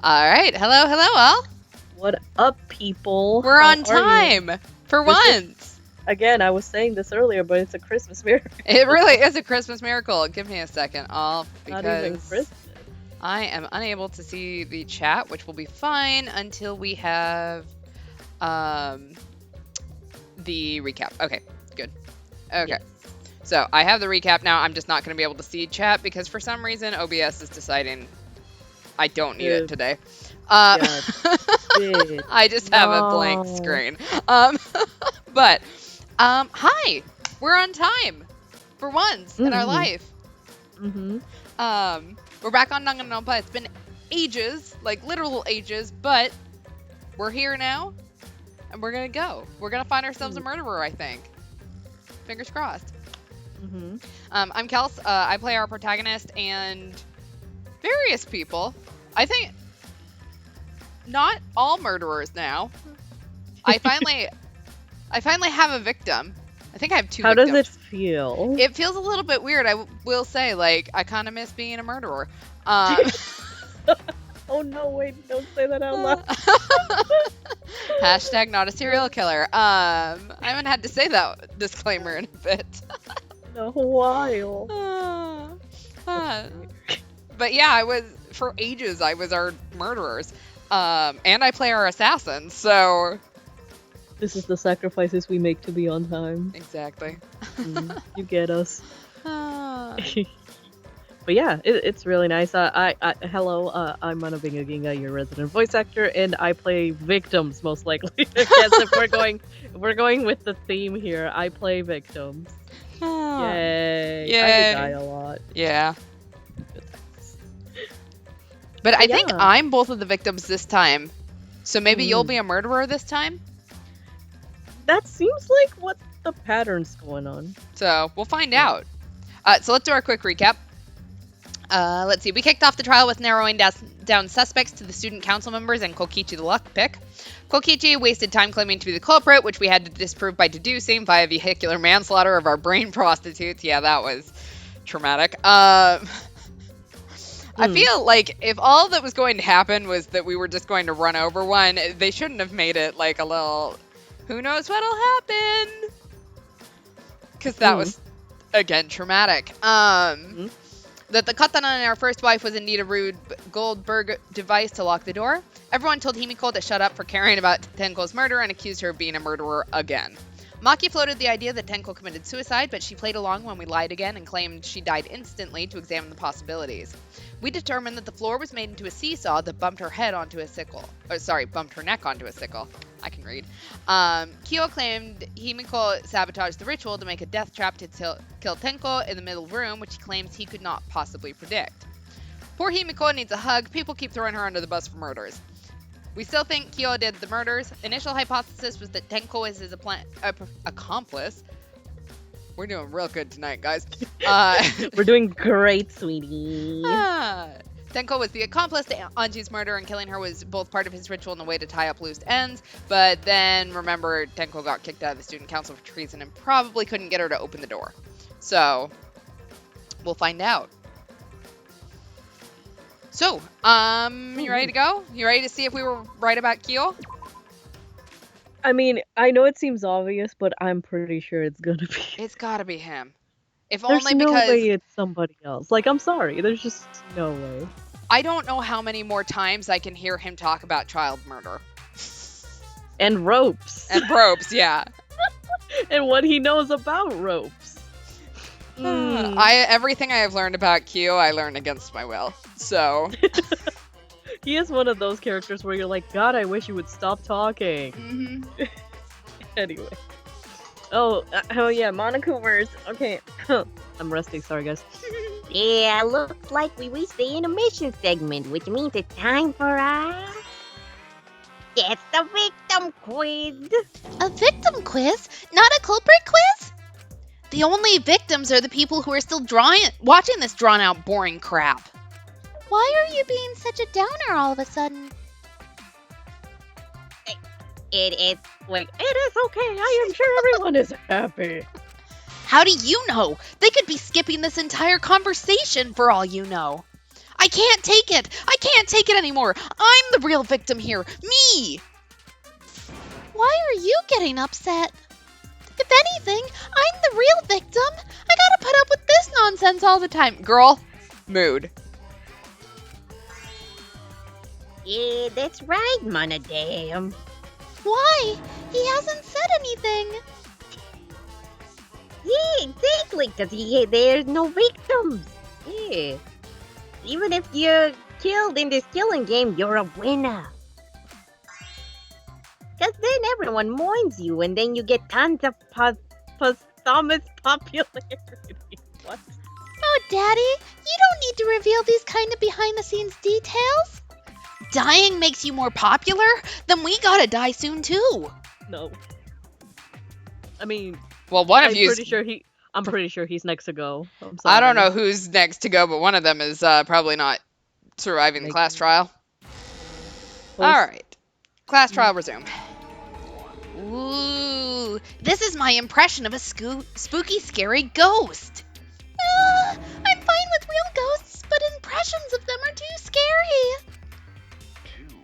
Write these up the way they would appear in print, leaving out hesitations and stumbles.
All right. Hello, hello, all. What up, people? We're How on are you? time for This is- once. Again, I was saying this earlier, but it's a Christmas miracle. It really is a Christmas miracle. Give me a second, all, Not even because Christmas. I am unable to see the chat, which will be fine until we have the recap. Okay, good. Okay. Yes. So I have the recap now. I'm just not going to be able to see chat because for some reason OBS is deciding I don't need it Good. today. God. Shit. I just have a blank No. screen. But hi, we're on time for once in our Mhm. life. Mm-hmm. We're back on Danganronpa. It's been ages, like literal ages, but we're here now, and we're gonna go. We're gonna find ourselves a murderer, I think. Fingers crossed. Mm-hmm. I'm Kels. I play our protagonist and various people. I think not all murderers now. I finally have a victim. I think I have two How does victims. it feel? It feels a little bit weird. Will say, like, I kind of miss being a murderer. Oh no! Wait! Don't say that out loud. Hashtag not a serial killer. I haven't had to say that disclaimer in a bit. In a while. But yeah, for ages, I was our murderers. And I play our assassins, so. This is the sacrifices we make to be on time. Exactly. You get us. Ah. But yeah, it's really nice. Hello, I'm Manabingu, your resident voice actor, and I play victims most likely. I guess if we're going with the theme here, I play victims. Yay! Yay. I die a lot. Yeah. But I think yeah. I'm both of the victims this time. So maybe you'll be a murderer this time? That seems like what the pattern's going on. So we'll find out. So let's do our quick recap. Let's see. We kicked off the trial with narrowing down suspects to the student council members and Kokichi the luck pick. Kokichi wasted time claiming to be the culprit, which we had to disprove by deducing via vehicular manslaughter of our brain prostitutes. Yeah, that was traumatic. I feel like if all that was going to happen was that we were just going to run over one, they shouldn't have made it like a little, who knows what'll happen? Because that was, again, traumatic. That the katana in our first wife was indeed a rude Goldberg device to lock the door. Everyone told Himiko to shut up for caring about Tenko's murder and accused her of being a murderer again. Maki floated the idea that Tenko committed suicide, but she played along when we lied again and claimed she died instantly to examine the possibilities. We determined that the floor was made into a seesaw that bumped her neck onto a sickle. I can read. Kyo claimed Himiko sabotaged the ritual to make a death trap to kill Tenko in the middle room, which he claims he could not possibly predict. Poor Himiko needs a hug. People keep throwing her under the bus for murders. We still think Kyo did the murders. Initial hypothesis was that Tenko is his accomplice. We're doing real good tonight, guys. We're doing great, sweetie. Tenko was the accomplice to Anji's murder, and killing her was both part of his ritual and a way to tie up loose ends. But then, remember, Tenko got kicked out of the student council for treason and probably couldn't get her to open the door. So, we'll find out. So, you ready to go? You ready to see if we were right about Kyo? I mean, I know it seems obvious, but I'm pretty sure it's gonna be. It's gotta be him. If There's only no because way it's somebody else. Like, I'm sorry, there's just no way. I don't know how many more times I can hear him talk about child murder. And ropes. And ropes, yeah. And what he knows about ropes. Everything I have learned about Kyo, I learned against my will. So He is one of those characters where you're like, God, I wish you would stop talking. Anyway. Oh yeah, Monocoomers. Okay. I'm rusty, sorry guys. Yeah, looks like we reached the intermission segment, which means it's time for us. It's the victim quiz. A victim quiz? Not a culprit quiz? The only victims are the people who are still watching this drawn-out, boring crap. Why are you being such a downer all of a sudden? It is okay. I am sure everyone is happy. How do you know? They could be skipping this entire conversation for all you know. I can't take it! I can't take it anymore! I'm the real victim here! Me! Why are you getting upset? If anything, I'm the real victim. I gotta put up with this nonsense all the time. Girl, mood. Yeah, that's right, Manadam. Why? He hasn't said anything. Yeah, exactly, because there's no victims. Yeah. Even if you're killed in this killing game, you're a winner. Because then everyone mourns you, and then you get tons of posthumous popularity. What? Oh, Daddy, you don't need to reveal these kind of behind-the-scenes details. Dying makes you more popular? Then we gotta die soon, too. No. I mean, Well, one of I'm you's... pretty sure he's next to go. I'm I don't sorry. know who's next to go, but one of them is probably not surviving the Make class it. trial. Close. Alright. Class trial resume. Ooh, this is my impression of a spooky, scary ghost. I'm fine with real ghosts, but impressions of them are too scary.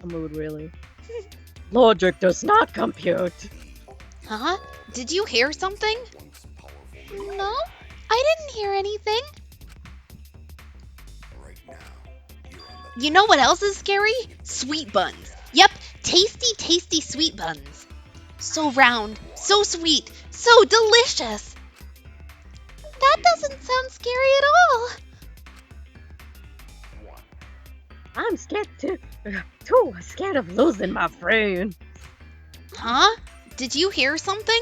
A mood, really. Logic does not compute. Huh? Did you hear something? No, I didn't hear anything. You know what else is scary? Sweet buns. Yep, tasty, tasty sweet buns. So round, so sweet, so delicious. That doesn't sound scary at all. I'm scared too scared of losing my friend. Huh? Did you hear something?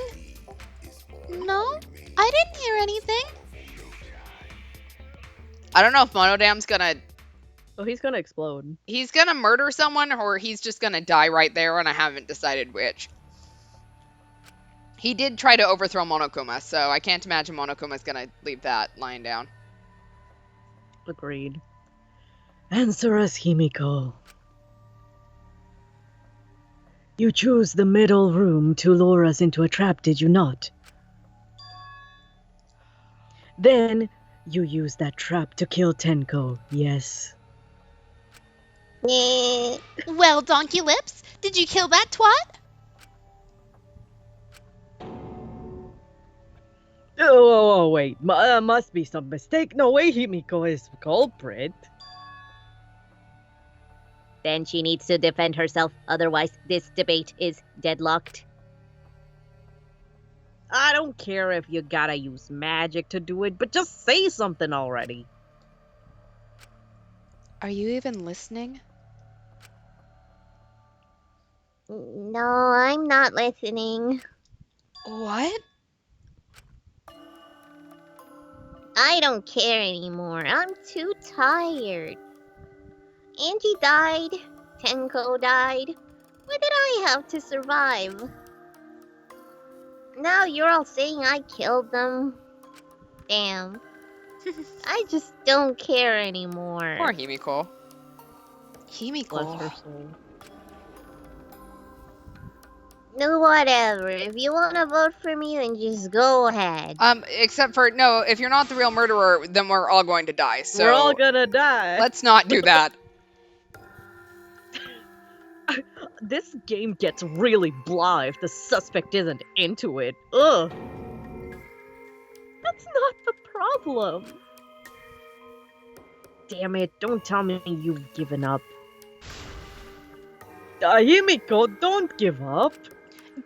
No, I didn't hear anything. I don't know if Monodam's gonna... Oh, he's gonna explode. He's gonna murder someone, or he's just gonna die right there, and I haven't decided which. He did try to overthrow Monokuma, so I can't imagine Monokuma's gonna leave that lying down. Agreed. Answer us, Himiko. You chose the middle room to lure us into a trap, did you not? Then you used that trap to kill Tenko, yes. Yeah. Well, Donkey Lips, did you kill that twat? Oh, wait. Must be some mistake. No way Himiko is the culprit. Then she needs to defend herself, otherwise this debate is deadlocked. I don't care if you gotta use magic to do it, but just say something already. Are you even listening? No, I'm not listening. What? I don't care anymore. I'm too tired. Angie died. Tenko died. What did I have to survive? Now you're all saying I killed them. Damn. I just don't care anymore. Poor Himiko. Bless Himiko. her soul. No, whatever. If you want to vote for me, then just go ahead. Except for, no, if you're not the real murderer, then we're all going to die, so... We're all gonna die. Let's not do that. This game gets really blah if the suspect isn't into it. Ugh. That's not the problem. Damn it, don't tell me you've given up. Himiko, don't give up.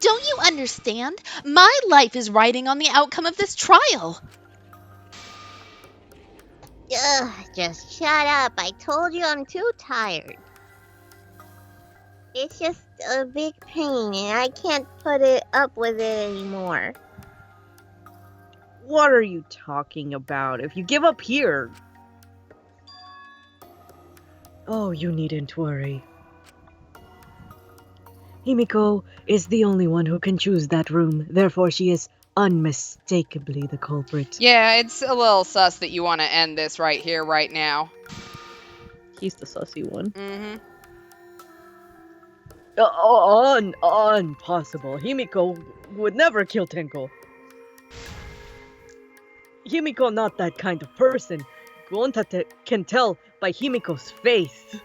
Don't you understand? My life is riding on the outcome of this trial. Ugh, just shut up. I told you I'm too tired. It's just a big pain and I can't put it up with it anymore. What are you talking about? If you give up here... Oh, you needn't worry. Himiko is the only one who can choose that room, therefore she is unmistakably the culprit. Yeah, it's a little sus that you want to end this right here, right now. He's the sussy one. Mm-hmm. Impossible. Himiko would never kill Tenko. Himiko not that kind of person. Gonta can tell by Himiko's face.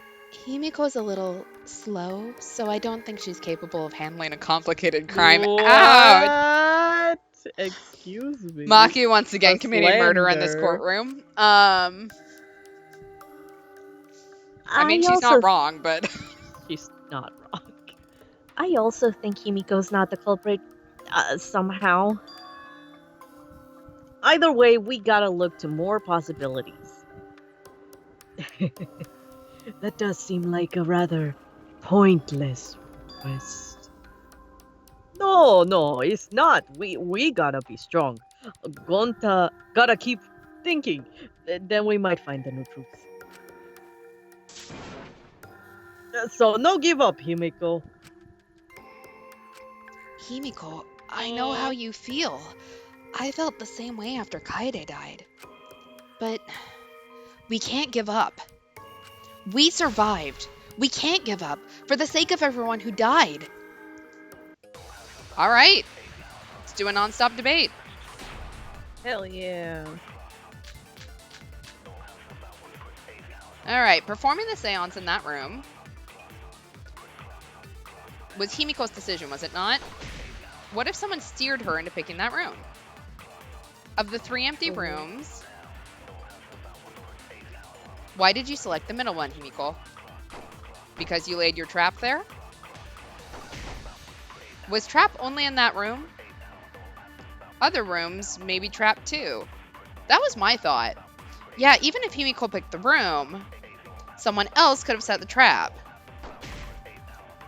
Himiko's a little slow, so I don't think she's capable of handling a complicated crime. What? Ouch! Excuse me. Maki once again A committing murder in this slander. courtroom. I mean, she's not wrong, but She's not wrong. I also think Himiko's not the culprit, somehow. Either way, we gotta look to more possibilities. That does seem like a rather pointless quest. No, it's not. We gotta be strong. Gonta gotta keep thinking. Then we might find the new truth. So no give up, Himiko. Himiko, I know how you feel. I felt the same way after Kaede died. But we can't give up. We survived. We can't give up for the sake of everyone who died. All right. Let's do a non-stop debate. Hell yeah. All right, performing the seance in that room was Himiko's decision, was it not? What if someone steered her into picking that room? Of the 3 empty rooms, why did you select the middle one, Himiko? Because you laid your trap there? Was trap only in that room? Other rooms may be trapped too. That was my thought. Yeah, even if Himiko picked the room, someone else could have set the trap.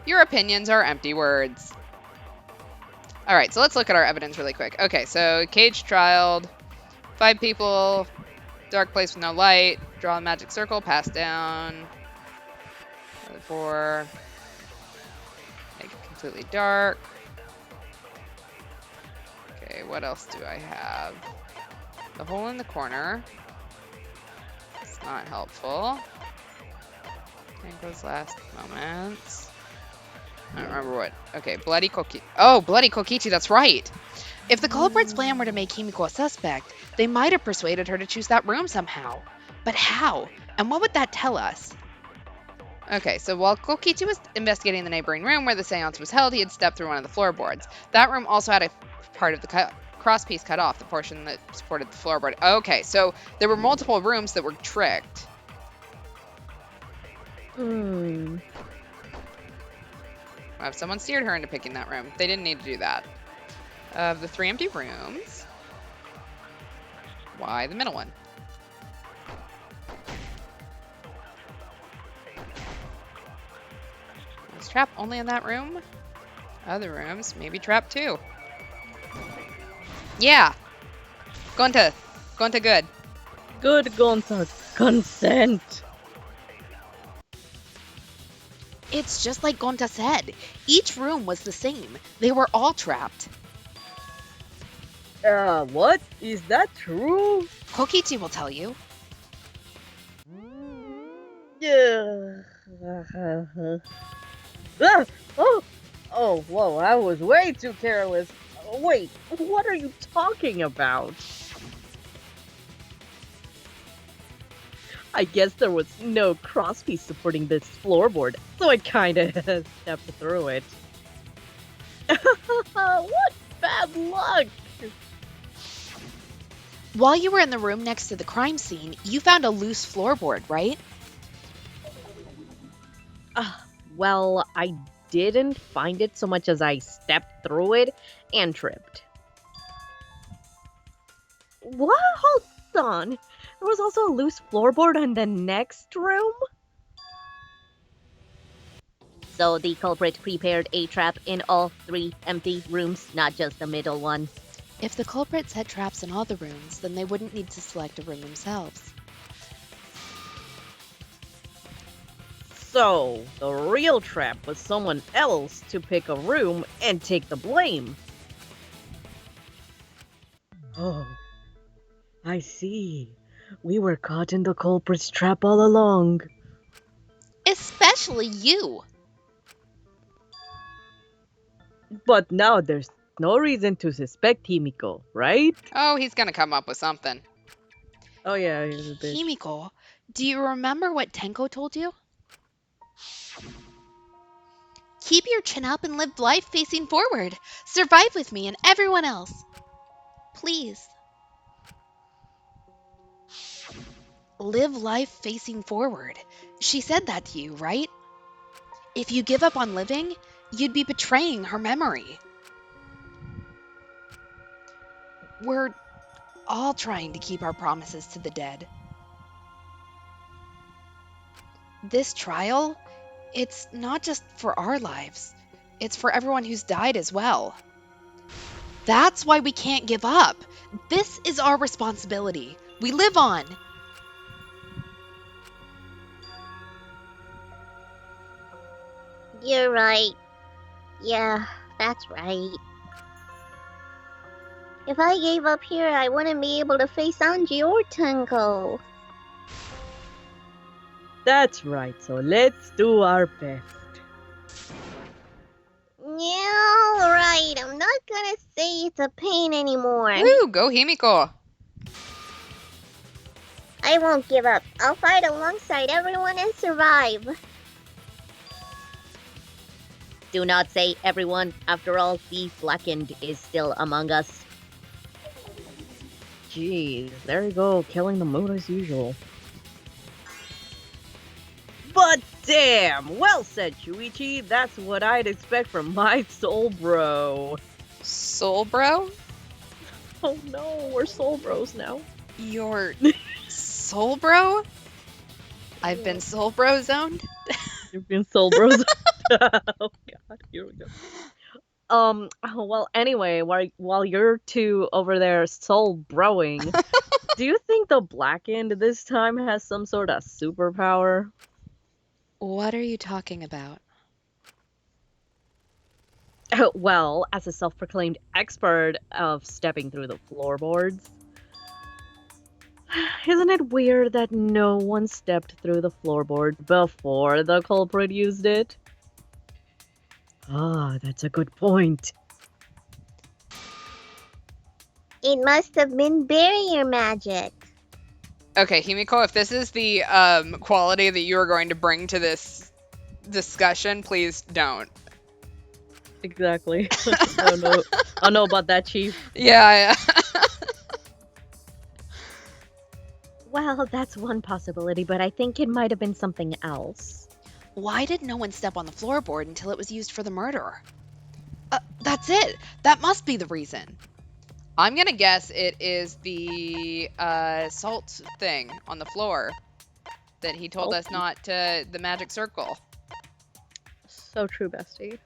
Your opinions are empty words. All right, so let's look at our evidence really quick. Okay, so caged child, 5 people, dark place with no light, draw a magic circle, pass down. 4, make it completely dark. Okay, what else do I have? The hole in the corner. It's not helpful. Tango's last moments. I don't remember what. Okay, Bloody Kokichi. Oh, Bloody Kokichi, that's right. If the culprit's plan were to make Himiko a suspect, they might have persuaded her to choose that room somehow. But how? And what would that tell us? Okay, so while Kokichi was investigating the neighboring room where the seance was held, he had stepped through one of the floorboards. That room also had a part of the crosspiece cut off, the portion that supported the floorboard. Okay, so there were multiple rooms that were tricked. If someone steered her into picking that room, they didn't need to do that. Of the 3 empty rooms, why the middle one? Was trap only in that room? Other rooms, maybe trap too. Yeah. Gonta good. Good Gonta. Consent. It's just like Gonta said. Each room was the same. They were all trapped. What? Is that true? Kokichi will tell you. Yeah. Whoa, I was way too careless. Wait, what are you talking about? I guess there was no crosspiece supporting this floorboard, so I kinda stepped through it. What bad luck! While you were in the room next to the crime scene, you found a loose floorboard, right? Well, I didn't find it so much as I stepped through it and tripped. What? Hold on. There was also a loose floorboard in the next room? So the culprit prepared a trap in all 3 empty rooms, not just the middle one. If the culprit set traps in all the rooms, then they wouldn't need to select a room themselves. So, the real trap was someone else to pick a room and take the blame. Oh, I see. We were caught in the culprit's trap all along. Especially you. But now there's no reason to suspect Himiko, right? Oh, he's gonna come up with something. Oh yeah, he's a bitch. Himiko, Do you remember what Tenko told you? Keep your chin up and live life facing forward. Survive with me and everyone else. Please. Live life facing forward. She said that to you, right? If you give up on living, you'd be betraying her memory. We're all trying to keep our promises to the dead. This trial, it's not just for our lives, it's for everyone who's died as well. That's why we can't give up. This is our responsibility. We live on. You're right. Yeah, that's right. If I gave up here, I wouldn't be able to face Anji or Tenko. That's right, so let's do our best. Yeah, alright. I'm not gonna say it's a pain anymore. Woo, go Himiko. I won't give up. I'll fight alongside everyone and survive. Do not say everyone. After all, the Blackened is still among us. Jeez, there you go, killing the mood as usual. But damn! Well said, Shuichi. That's what I'd expect from my soul bro. Soul bro? Oh no, we're soul bros now. Your soul bro? I've been soul bro zoned? You've been soul bros. Oh god, here we go. Well, anyway, while you're two over there soul broing, do you think the Blackened this time has some sort of superpower? What are you talking about? Well, as a self-proclaimed expert of stepping through the floorboards, isn't it weird that no one stepped through the floorboard before the culprit used it? Ah, that's a good point. It must have been barrier magic. Okay, Himiko, if this is the quality that you are going to bring to this discussion, please don't. Exactly. I don't know about that, Chief. Yeah. Well, that's one possibility, but I think it might have been something else. Why did no one step on the floorboard until it was used for the murder? That's it. That must be the reason. I'm gonna guess it is the salt thing on the floor that he told us not to, the magic circle. So true, bestie.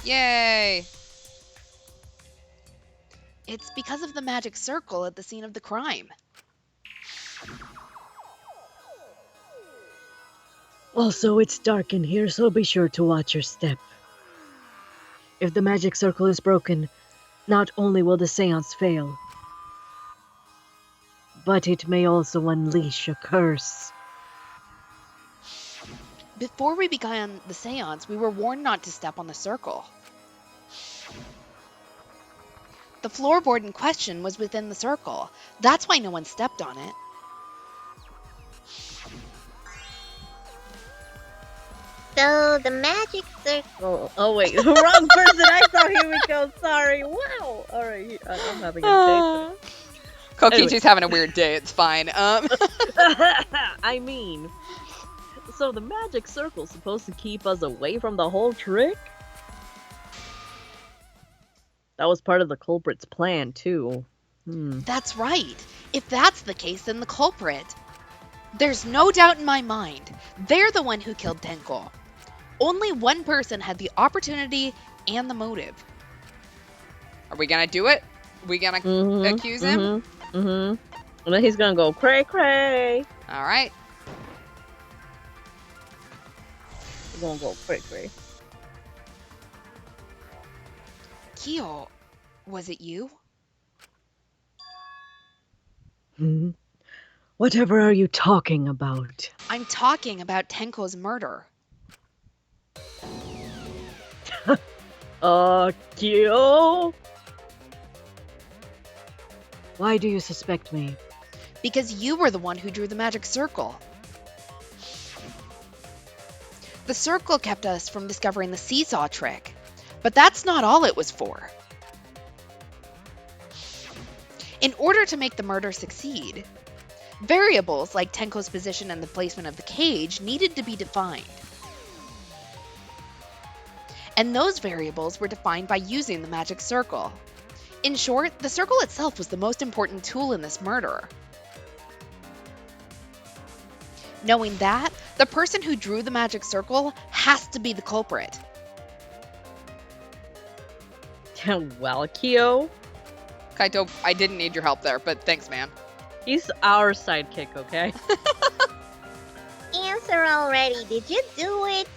Yay! It's because of the magic circle at the scene of the crime. Also, it's dark in here, so be sure to watch your step. If the magic circle is broken, not only will the seance fail, but it may also unleash a curse. Before we began the seance, we were warned not to step on the circle. The floorboard in question was within the circle. That's why no one stepped on it. So, the magic circle. Oh wait, wrong person. I thought here we go. Sorry. Wow. All right, I'm having a day. Kokichi's having a weird day. It's fine. I mean, so the magic circle's supposed to keep us away from the whole trick? That was part of the culprit's plan, too. That's right. If that's the case, then the culprit. There's no doubt in my mind. They're the one who killed Tenko. Only one person had the opportunity and the motive. Are we gonna do it? Are we gonna accuse him? And then he's gonna go cray cray. All right. He's gonna go cray cray. Kyo, was it you? Whatever are you talking about? I'm talking about Tenko's murder. Kyo? Why do you suspect me? Because you were the one who drew the magic circle. The circle kept us from discovering the seesaw trick. But that's not all it was for. In order to make the murder succeed, variables like Tenko's position and the placement of the cage needed to be defined. And those variables were defined by using the magic circle. In short, the circle itself was the most important tool in this murder. Knowing that, the person who drew the magic circle has to be the culprit. Well, Kyo, Kaito, I didn't need your help there, but thanks, man. he's our sidekick, okay? Answer already. Did you do it?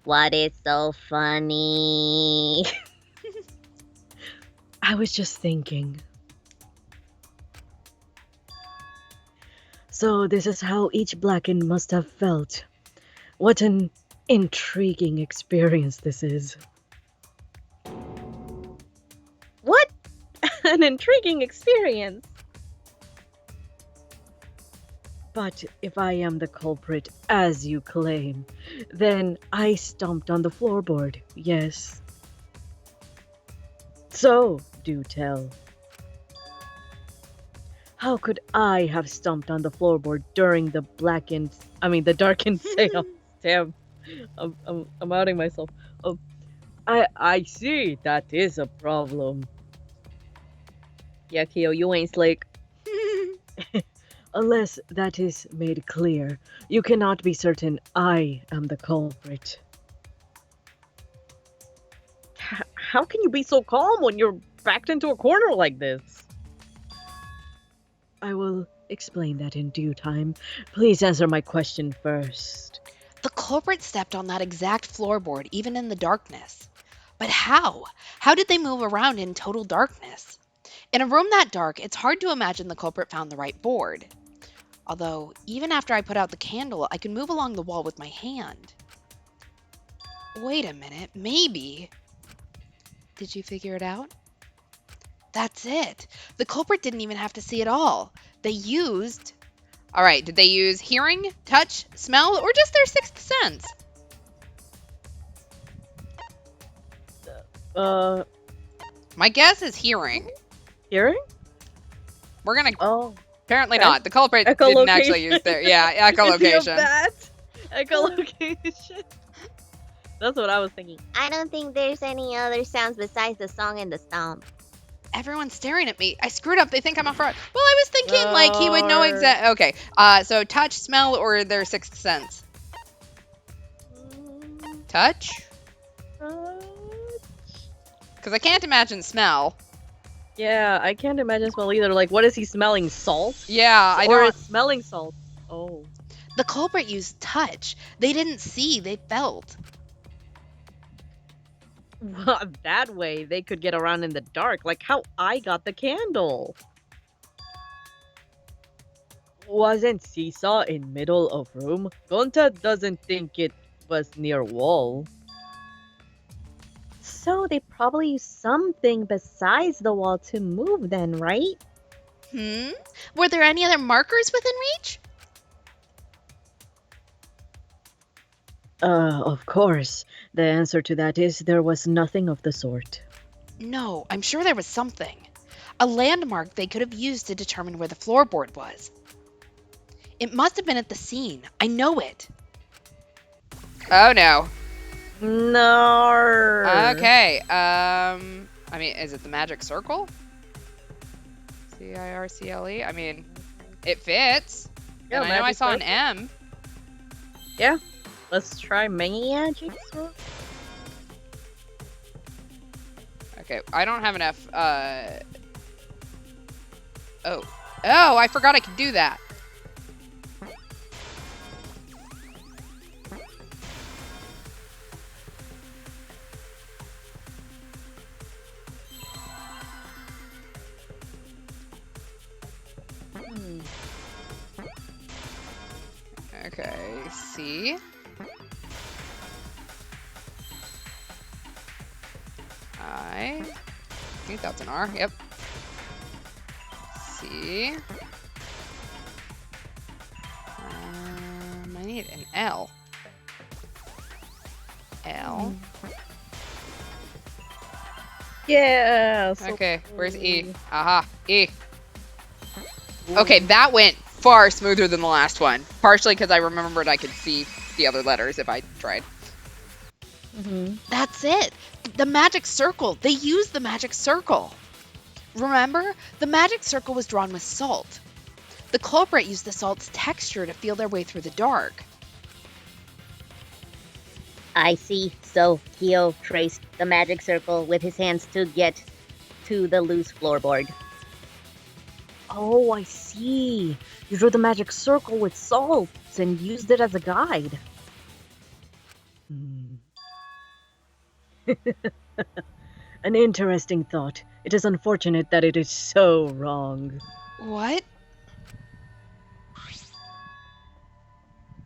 What is so funny? I was just thinking. So this is how each Blackened must have felt. What an intriguing experience this is. What? An intriguing experience. But if I am the culprit, as you claim, then I stomped on the floorboard, yes. So, do tell. How could I have stomped on the floorboard during the darkened seance? Damn, I'm outing myself. Oh, I see. That is a problem. Yeah, Kyo, you ain't slick. Unless that is made clear, you cannot be certain I am the culprit. How can you be so calm when you're backed into a corner like this? I will explain that in due time. Please answer my question first. The culprit stepped on that exact floorboard, even in the darkness. But how? How did they move around in total darkness? In a room that dark, it's hard to imagine the culprit found the right board. Although, even after I put out the candle, I could move along the wall with my hand. Wait a minute, maybe... Did you figure it out? That's it. The culprit didn't even have to see it all. They used... Alright, did they use hearing, touch, smell, or just their sixth sense? My guess is hearing. Hearing? We're gonna... Oh. Apparently Okay. not. The culprit didn't actually use their... Yeah, echolocation. Is he a bat? Echolocation. That's what I was thinking. I don't think there's any other sounds besides the song and the stomp. Everyone's staring at me. I screwed up. They think I'm a fraud. Well, I was thinking like he would know exact. Okay. So touch, smell, or their sixth sense. Touch? Because I can't imagine smell. Yeah, I can't imagine smell either. Like, what is he smelling? Salt? Yeah, I Or don't. is smelling salt? Oh. The culprit used touch. They didn't see. They felt. Well, that way they could get around in the dark, like how I got the candle. Wasn't seesaw in middle of room? Gonta doesn't think it was near wall. So they probably used something besides the wall to move then, right? Were there any other markers within reach? Of course. The answer to that is there was nothing of the sort. No, I'm sure there was something. A landmark they could have used to determine where the floorboard was. It must have been at the scene. I know it. Oh no. No. Okay. I mean, is it the magic circle? C-I-R-C-L-E? I mean, it fits. Yeah, and I know I magic saw an circle. M. Yeah. Let's try magic. Okay, I don't have enough, Oh, I forgot I could do that. Okay, C. I think that's an R. Yep. C. I need an L. L. Yeah. So Okay, where's E? Aha, E. Okay, that went far smoother than the last one. Partially because I remembered I could see the other letters if I tried. That's it. The magic circle. They used the magic circle. Remember? The magic circle was drawn with salt. The culprit used the salt's texture to feel their way through the dark. I see. So Kyo traced the magic circle with his hands to get to the loose floorboard. Oh, I see. You drew the magic circle with salts and used it as a guide. An interesting thought. It is unfortunate that it is so wrong. What?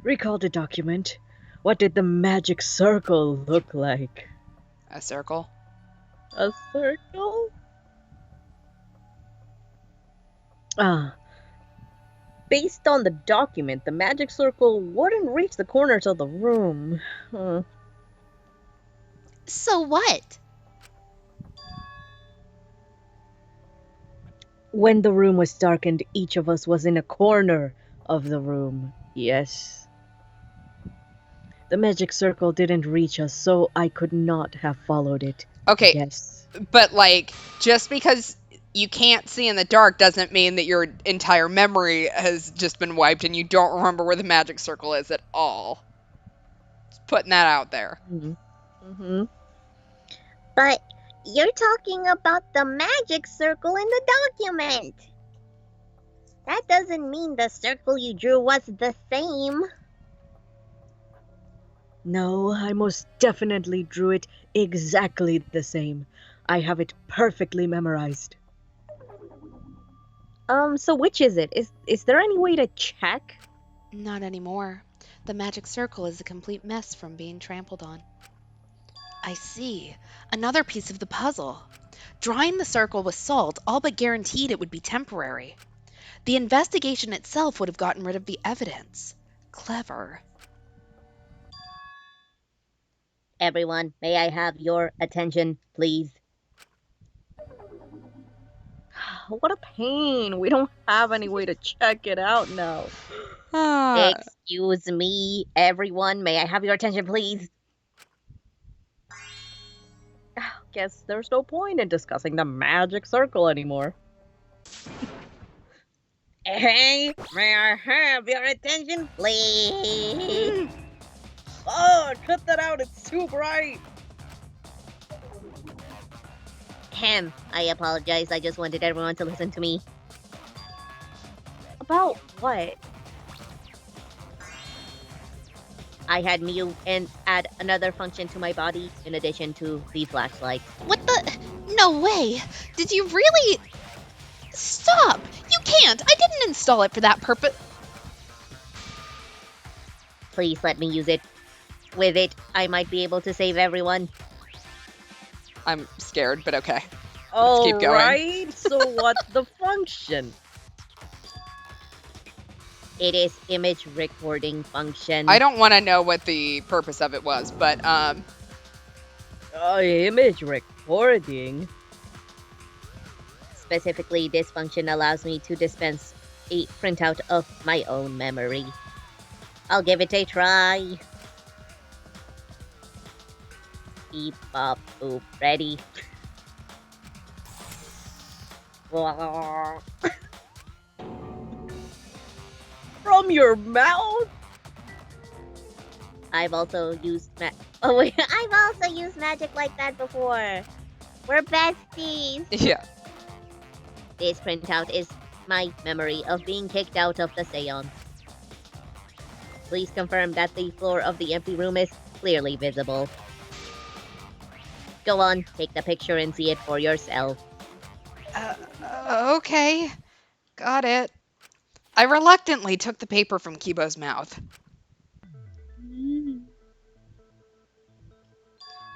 Recall the document. What did the magic circle look like? A circle. A circle? Ah. Based on the document, the magic circle wouldn't reach the corners of the room. So what? When the room was darkened, each of us was in a corner of the room. Yes. The magic circle didn't reach us, so I could not have followed it. Okay, Yes. but like, just because you can't see in the dark doesn't mean that your entire memory has just been wiped and you don't remember where the magic circle is at all. Just putting that out there. Mm-hmm. But you're talking about the magic circle in the document. That doesn't mean the circle you drew was the same. No, I most definitely drew it exactly the same. I have it perfectly memorized. So which is it? Is there any way to check? Not anymore. The magic circle is a complete mess from being trampled on. I see. Another piece of the puzzle. Drawing the circle with salt all but guaranteed it would be temporary. The investigation itself would have gotten rid of the evidence. Clever. Everyone, may I have your attention, please? What a pain. We don't have any way to check it out now. Excuse me, everyone, may I have your attention, please? Guess there's no point in discussing the magic circle anymore. Hey, may I have your attention, please? Oh, cut that out. It's too bright. I apologize. I just wanted everyone to listen to me. About what? I had mute and add another function to my body in addition to the flashlight. What the? No way! Did you really? Stop! You can't! I didn't install it for that purpose. Please let me use it. With it, I might be able to save everyone. I'm scared, but okay. Oh, keep going. right. So what's the function? It is image recording function. I don't want to know what the purpose of it was, but Image recording. Specifically, this function allows me to dispense a printout of my own memory. I'll give it a try. Beep, bop, boop, ready. From your mouth? I've also used I've also used magic like that before. We're besties. yeah. This printout is my memory of being kicked out of the seance. Please confirm that the floor of the empty room is clearly visible. Go on, take the picture and see it for yourself. Okay. Got it. I reluctantly took the paper from Kibo's mouth.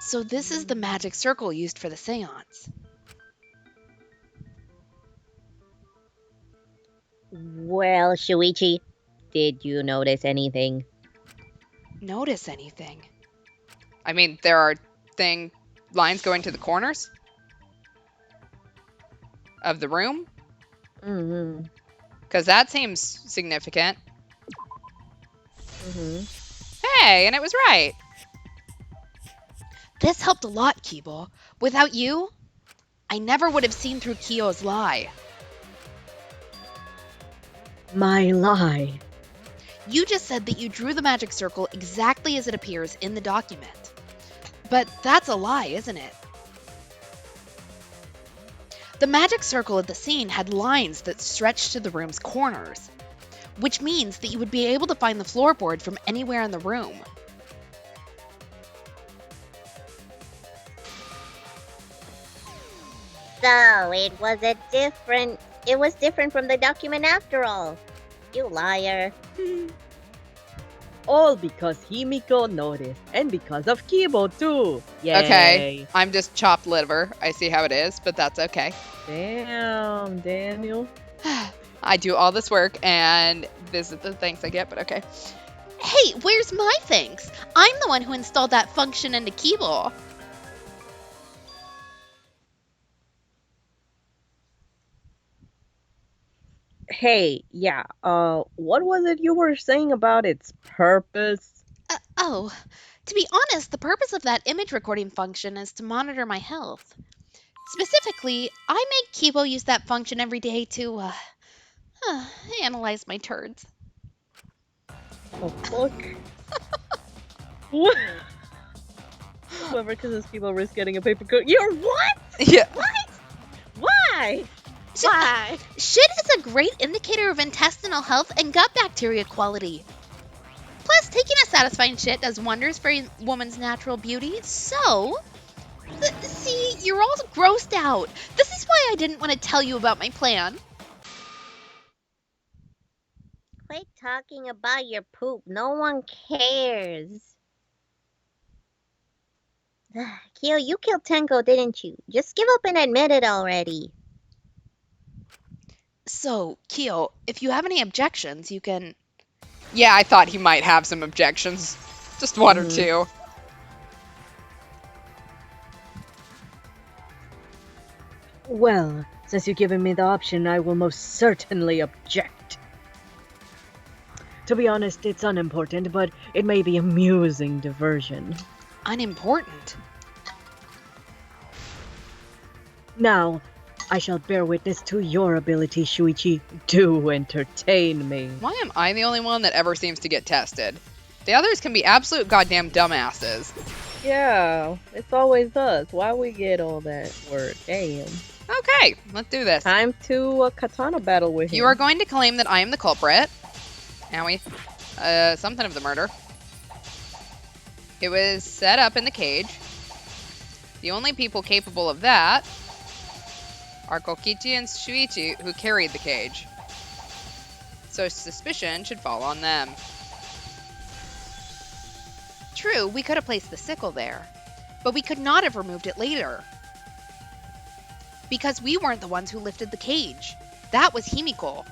So this is the magic circle used for the seance. Well, Shuichi, did you notice anything? Notice anything? I mean, there are lines going to the corners of the room? Mm-hmm. Because that seems significant. Mm-hmm. Hey, and it was right. This helped a lot, Kibo. Without you, I never would have seen through Kyo's lie. My lie. You just said that you drew the magic circle exactly as it appears in the document. But that's a lie, isn't it? The magic circle at the scene had lines that stretched to the room's corners, which means that you would be able to find the floorboard from anywhere in the room. So it was different from the document after all. You liar. All because Himiko noticed, and because of Kibo too. Yay. Okay, I'm just chopped liver. I see how it is, but that's okay. Damn, Daniel. I do all this work, and this is the thanks I get, but okay. Hey, where's my thanks? I'm the one who installed that function into Kibo. Hey, yeah, what was it you were saying about its purpose? To be honest, the purpose of that image recording function is to monitor my health. Specifically, I make Kibo use that function every day to, analyze my turds. Oh, fuck. What? Whoever kisses Kibo risks getting a paper cut. You're what? Yeah. What? Why? Why? Shit is a great indicator of intestinal health and gut bacteria quality. Plus, taking a satisfying shit does wonders for a woman's natural beauty, so... See, you're all grossed out. This is why I didn't want to tell you about my plan. Quit talking about your poop. No one cares. Kyo, you killed Tenko, didn't you? Just give up and admit it already. So, Kyo, if you have any objections, you can... Yeah, I thought he might have some objections. Just one or two. Well, since you've given me the option, I will most certainly object. To be honest, it's unimportant, but it may be amusing diversion. Unimportant. Now, I shall bear witness to your ability, Shuichi. Do entertain me. Why am I the only one that ever seems to get tested? The others can be absolute goddamn dumbasses. Yeah, it's always us. Why we get all that work? Damn. Okay, let's do this. Time to katana battle with him. You are going to claim that I am the culprit. Owie. Something of the murder. It was set up in the cage. The only people capable of that are Kokichi and Shuichi, who carried the cage. So suspicion should fall on them. True, we could have placed the sickle there, but we could not have removed it later. Because we weren't the ones who lifted the cage. That was Himiko.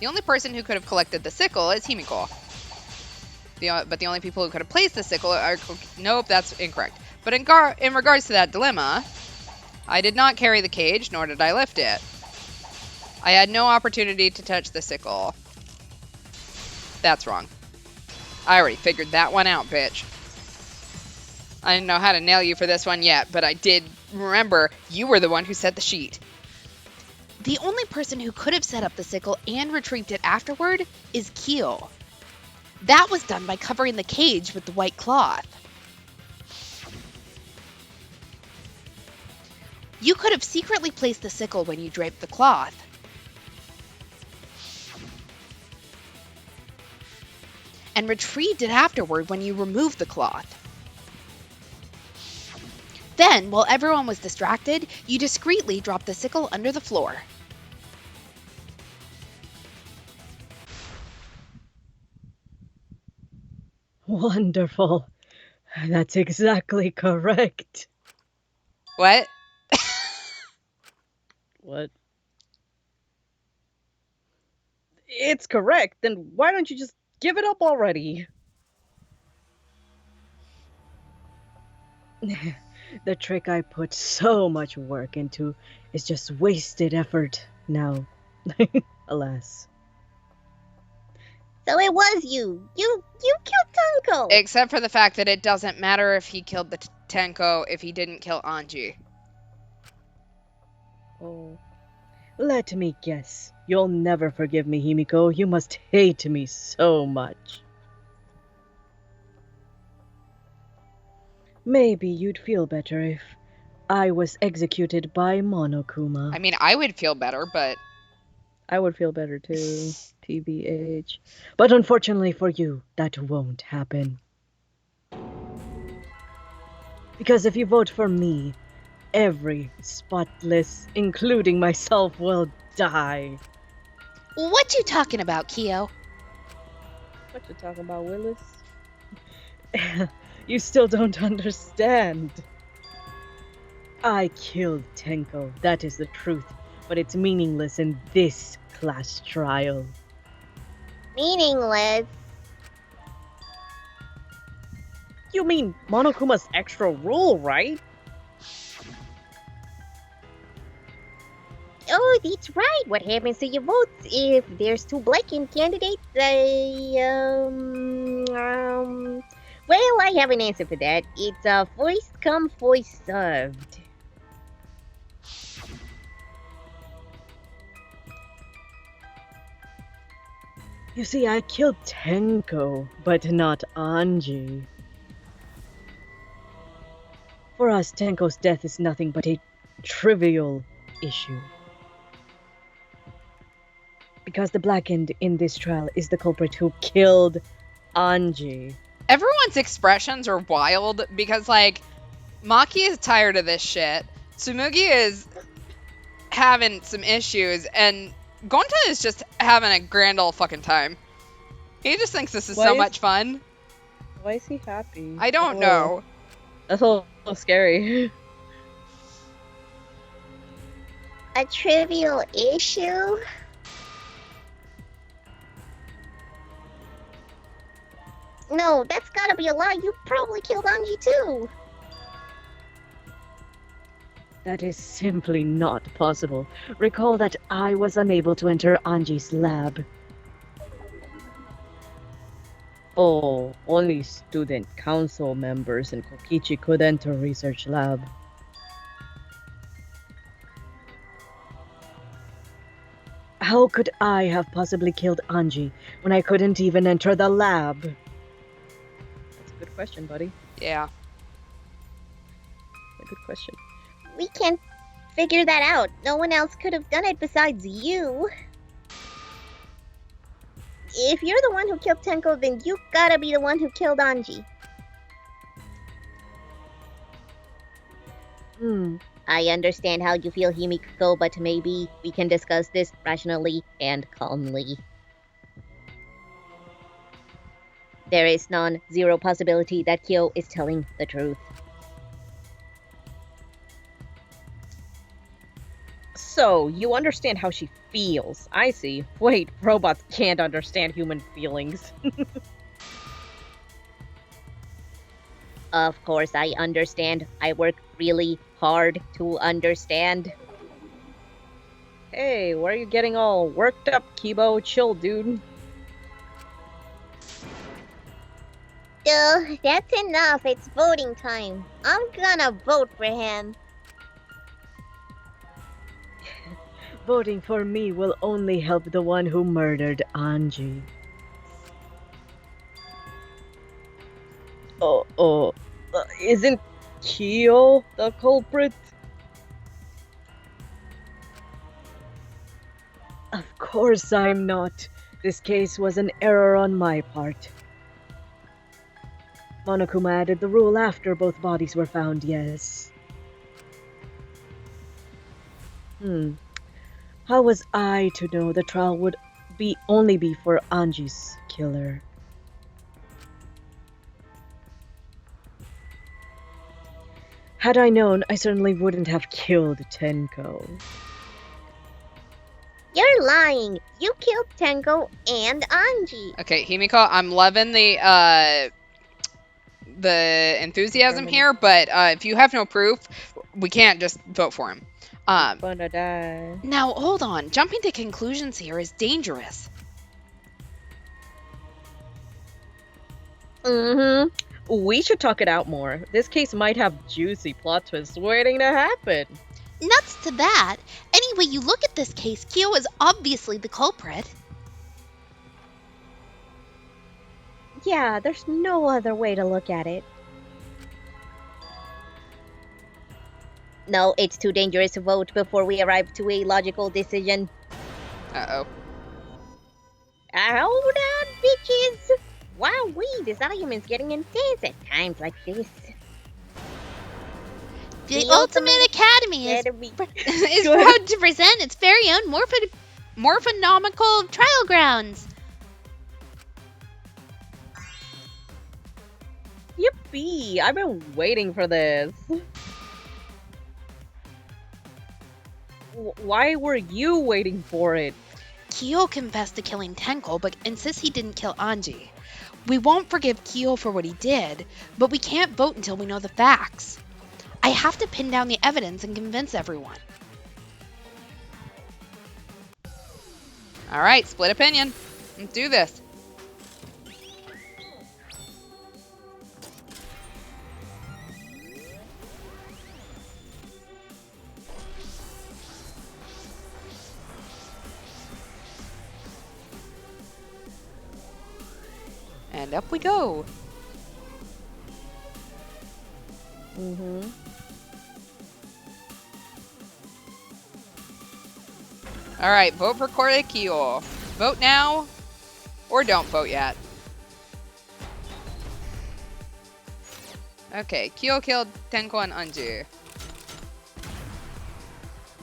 The only person who could have collected the sickle is Himiko. But the only people who could have placed the sickle are... Nope, that's incorrect. But in regards to that dilemma, I did not carry the cage, nor did I lift it. I had no opportunity to touch the sickle. That's wrong. I already figured that one out, bitch. I didn't know how to nail you for this one yet, but I did remember you were the one who set the sheet. The only person who could have set up the sickle and retrieved it afterward is Kyo. That was done by covering the cage with the white cloth. You could have secretly placed the sickle when you draped the cloth. And retrieved it afterward when you removed the cloth. Then, while everyone was distracted, you discreetly dropped the sickle under the floor. Wonderful. That's exactly correct. What? What? It's correct. Then why don't you just give it up already? The trick I put so much work into is just wasted effort now. Alas. So it was you. You killed Tanko. Except for the fact that it doesn't matter if he killed the Tenko if he didn't kill Anji. Oh. Let me guess. You'll never forgive me, Himiko. You must hate me so much. Maybe you'd feel better if I was executed by Monokuma. I mean, I would feel better, but I would feel better too, TBH. But unfortunately for you, that won't happen. Because if you vote for me, every spotless, including myself, will die. What you talking about, Kyo? What you talking about, Willis? You still don't understand. I killed Tenko, that is the truth, but it's meaningless in this class trial. Meaningless. You mean Monokuma's extra rule, right? Oh, that's right. What happens to your votes if there's two black-in candidates? Well, I have an answer for that. It's first come, first served. You see, I killed Tenko, but not Anji. For us, Tenko's death is nothing but a trivial issue. Because the blackened in this trial is the culprit who killed Anji. everyone's expressions are wild because, like, Maki is tired of this shit. Tsumugi is having some issues, and Gonta is just having a grand old fucking time. He just thinks this is so much fun. Why is he happy? I don't know. That's a little scary. A trivial issue? No, that's gotta be a lie. You probably killed Anji too. That is simply not possible. Recall that I was unable to enter Anji's lab. Oh, only student council members in Kokichi could enter research lab. How could I have possibly killed Anji when I couldn't even enter the lab? That's a good question, buddy. Yeah. A good question. We can't figure that out. No one else could have done it besides you. If you're the one who killed Tenko, then you gotta be the one who killed Anji. I understand how you feel, Himiko, but maybe we can discuss this rationally and calmly. There is non-zero possibility that Kyo is telling the truth. So, you understand how she feels. I see. Wait, robots can't understand human feelings. Of course I understand. I work really hard to understand. Hey, why are you getting all worked up, Kibo? Chill, dude. That's enough. It's voting time. I'm gonna vote for him. Voting for me will only help the one who murdered Anji. Isn't Kyo the culprit? Of course I'm not. This case was an error on my part. Monokuma added the rule after both bodies were found, yes. How was I to know the trial would only be for Anji's killer? Had I known, I certainly wouldn't have killed Tenko. You're lying. You killed Tenko and Anji. Okay, Himiko, I'm loving the enthusiasm here, but if you have no proof, we can't just vote for him. Gonna die. Now, hold on. Jumping to conclusions here is dangerous. Mm-hmm. We should talk it out more. This case might have juicy plot twists waiting to happen. Nuts to that. Any way you look at this case, Kyo is obviously the culprit. Yeah, there's no other way to look at it. No, it's too dangerous to vote before we arrive to a logical decision. Uh-oh. Hold on, bitches! Wowee, this argument's getting intense at times like this. The Ultimate Academy is Better be- is Go ahead. proud to present its very own morphonomical trial grounds. Yippee! I've been waiting for this. Why were you waiting for it? Kyo confessed to killing Tenko, but insists he didn't kill Anji. We won't forgive Kyo for what he did, but we can't vote until we know the facts. I have to pin down the evidence and convince everyone. All right, split opinion. Let's do this. And up we go. Mm-hmm. All right, vote for Kyo. Vote now, or don't vote yet. Okay, Kyo killed Tenko and Anji.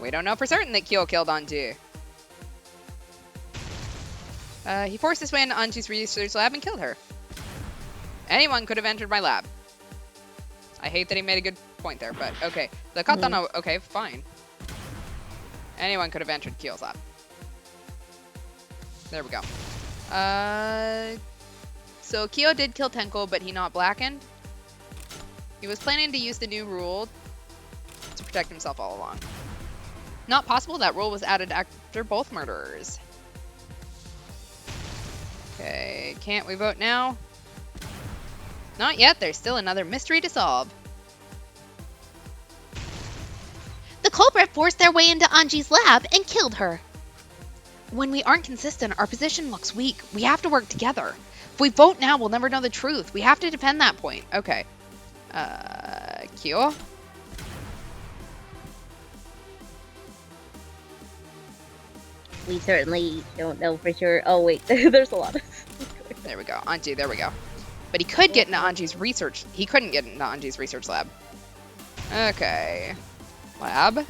We don't know for certain that Kyo killed Anji. He forced his way into Anji's research lab and killed her. Anyone could have entered my lab. I hate that he made a good point there, but okay. The katana, okay, fine. Anyone could have entered Kyo's lab. There we go. So Kyo did kill Tenko, but he not blackened. He was planning to use the new rule to protect himself all along. Not possible, that rule was added after both murderers. Okay, can't we vote now? Not yet, there's still another mystery to solve. The culprit forced their way into Anji's lab and killed her. When we aren't consistent, our position looks weak. We have to work together. If we vote now, we'll never know the truth. We have to defend that point. Okay. Kyo? We certainly don't know for sure. Oh wait, there's a lot of... There we go. Anji, there we go. But he could get into Anji's research. He couldn't get into Anji's research lab. Okay. Lab.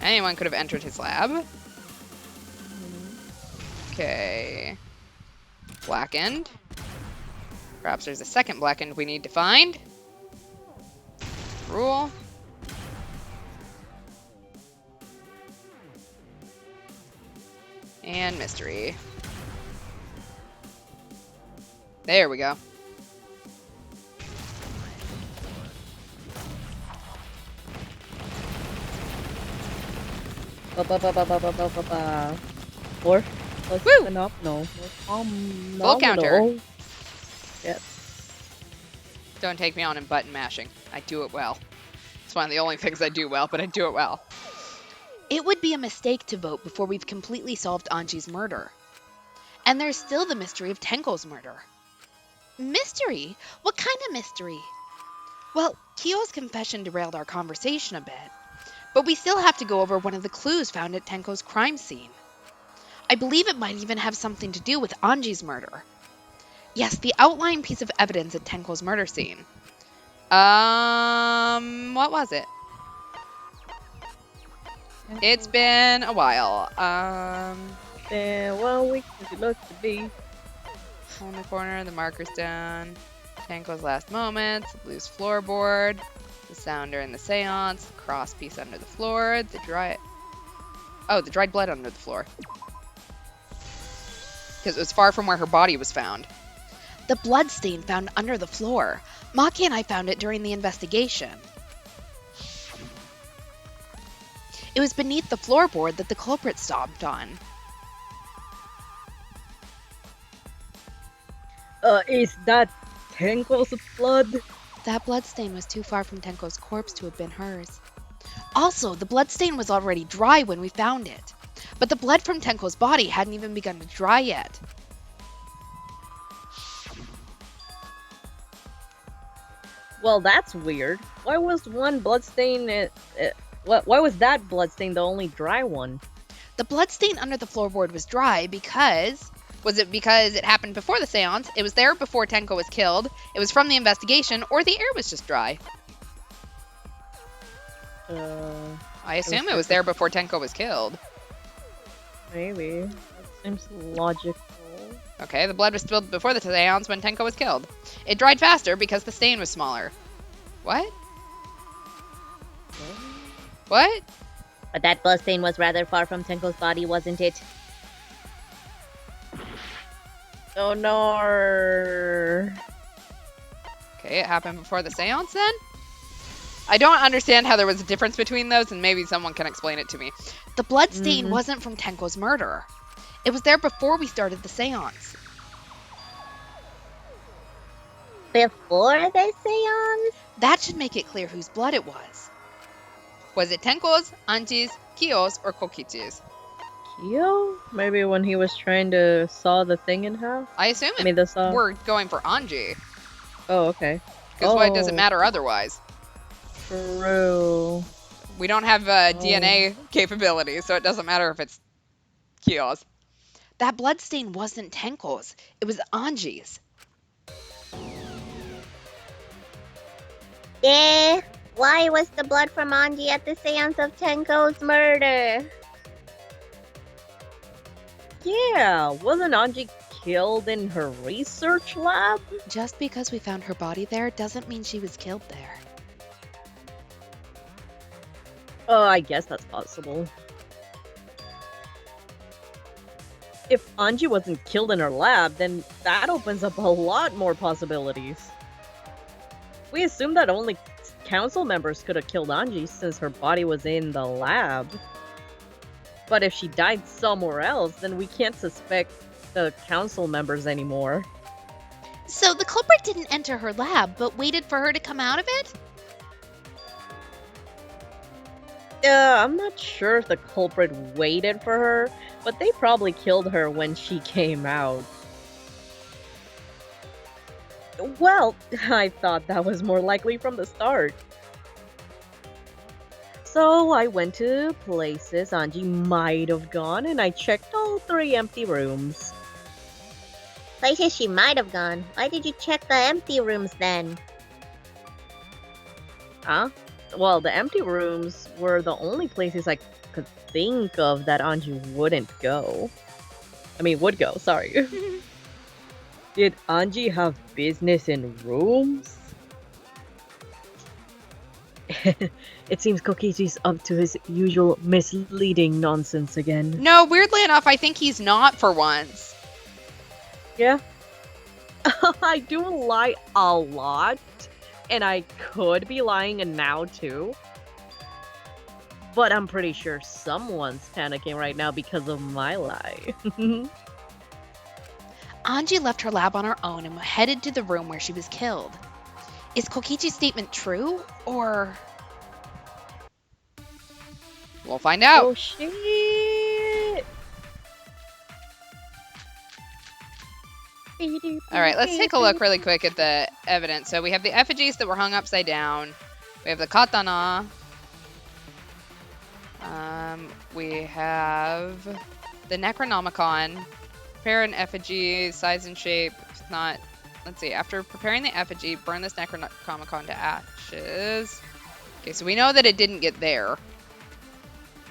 Anyone could have entered his lab. Okay. Blackened. Perhaps there's a second blackened we need to find. Rule. And mystery. There we go. Or Woo! phenomenal. Full counter. Yes. Don't take me on in button mashing. I do it well. It's one of the only things I do well, but I do it well. It would be a mistake to vote before we've completely solved Anji's murder. And there's still the mystery of Tenko's murder. Mystery? What kind of mystery? Well, Kyo's confession derailed our conversation a bit, but we still have to go over one of the clues found at Tenko's crime scene. I believe it might even have something to do with Anji's murder. Yes, the outlying piece of evidence at Tenko's murder scene. What was it? It's been a while. And well, we it looks to be. On the corner, the marker's down. Tenko's last moments, the blues floorboard, the Sound during the seance. Cross piece under the floor. The dried blood under the floor. Because it was far from where her body was found. The blood stain found under the floor. Maki and I found it during the investigation. It was beneath the floorboard that the culprit stomped on. Is that Tenko's blood? That bloodstain was too far from Tenko's corpse to have been hers. Also, the bloodstain was already dry when we found it. But the blood from Tenko's body hadn't even begun to dry yet. Well, that's weird. Why was one bloodstain... why was that bloodstain the only dry one? The bloodstain under the floorboard was dry because... Was it because it happened before the seance? It was there before Tenko was killed? It was from the investigation? Or the air was just dry? I assume it was there before Tenko was killed. Maybe. That seems logical. Okay, the blood was spilled before the seance when Tenko was killed. It dried faster because the stain was smaller. What? What? But that bloodstain was rather far from Tenko's body, wasn't it? Oh no. Okay, it happened before the seance then? I don't understand how there was a difference between those, and maybe someone can explain it to me. The bloodstain wasn't from Tenko's murder. It was there before we started the seance. Before the seance? That should make it clear whose blood it was. Was it Tenko's, Anji's, Kyo's, or Kokichi's? Kyo? Maybe when he was trying to saw the thing in half? I assume the saw. we're going for Anji. Oh, okay. Because why does it matter otherwise? True. We don't have DNA capability, so it doesn't matter if it's Kyo's. That bloodstain wasn't Tenko's. It was Anji's. Yeah. Why was the blood from Anji at the seance of Tenko's murder? Yeah, wasn't Anji killed in her research lab? Just because we found her body there doesn't mean she was killed there. Oh, I guess that's possible. If Anji wasn't killed in her lab, then that opens up a lot more possibilities. We assumed that only council members could have killed Anji since her body was in the lab. But if she died somewhere else, then we can't suspect the council members anymore. So the culprit didn't enter her lab, but waited for her to come out of it? I'm not sure if the culprit waited for her, but they probably killed her when she came out. Well, I thought that was more likely from the start. So I went to places Anji might have gone, and I checked all 3 empty rooms. Places she might have gone. Why did you check the empty rooms then? Huh? Well, the empty rooms were the only places I could think of that Anji wouldn't go. Would go, sorry. Did Anji have business in rooms? It seems Kokichi's up to his usual misleading nonsense again. No, weirdly enough, I think he's not for once. Yeah. I do lie a lot, and I could be lying now too. But I'm pretty sure someone's panicking right now because of my lie. Anji left her lab on her own and headed to the room where she was killed. Is Kokichi's statement true, or... We'll find out. Oh shit! Alright, let's take a look really quick at the evidence. So we have the effigies that were hung upside down. We have the katana. We have the Necronomicon. Prepare an effigy, size and shape. It's not... Let's see. After preparing the effigy, burn this Necronomicon to ashes. Okay, so we know that it didn't get there.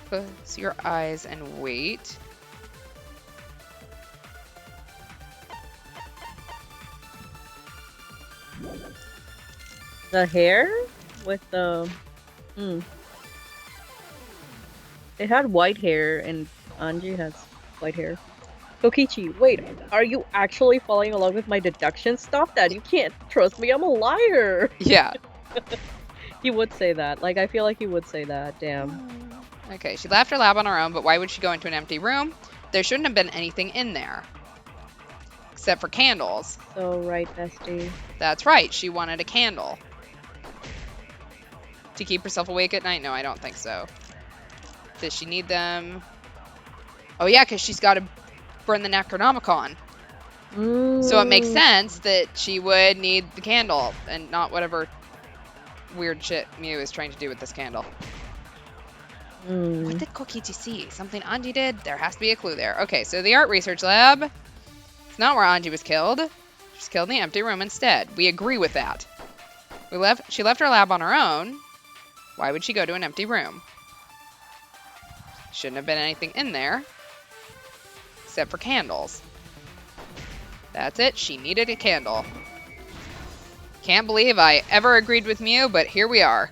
Close your eyes and wait. The hair? with the. Hmm. It had white hair, and Anji has white hair. Kokichi, wait, are you actually following along with my deduction? Stop that! You can't trust me. I'm a liar. Yeah. He would say that. Like, I feel like he would say that. Damn. Okay, she left her lab on her own, but why would she go into an empty room? There shouldn't have been anything in there. Except for candles. So right, bestie. That's right, she wanted a candle. To keep herself awake at night? No, I don't think so. Does she need them? Oh yeah, because she's got to burn the Necronomicon. So it makes sense that she would need the candle and not whatever weird shit Mew is trying to do with this candle. What did Kokichi see? Something Anji did? There has to be a clue there. Okay, so the art research lab. It's not where Anji was killed. She was killed in the empty room instead. We agree with that. She left her lab on her own. Why would she go to an empty room? Shouldn't have been anything in there. Except for candles. That's it. She needed a candle. Can't believe I ever agreed with Mew, but here we are.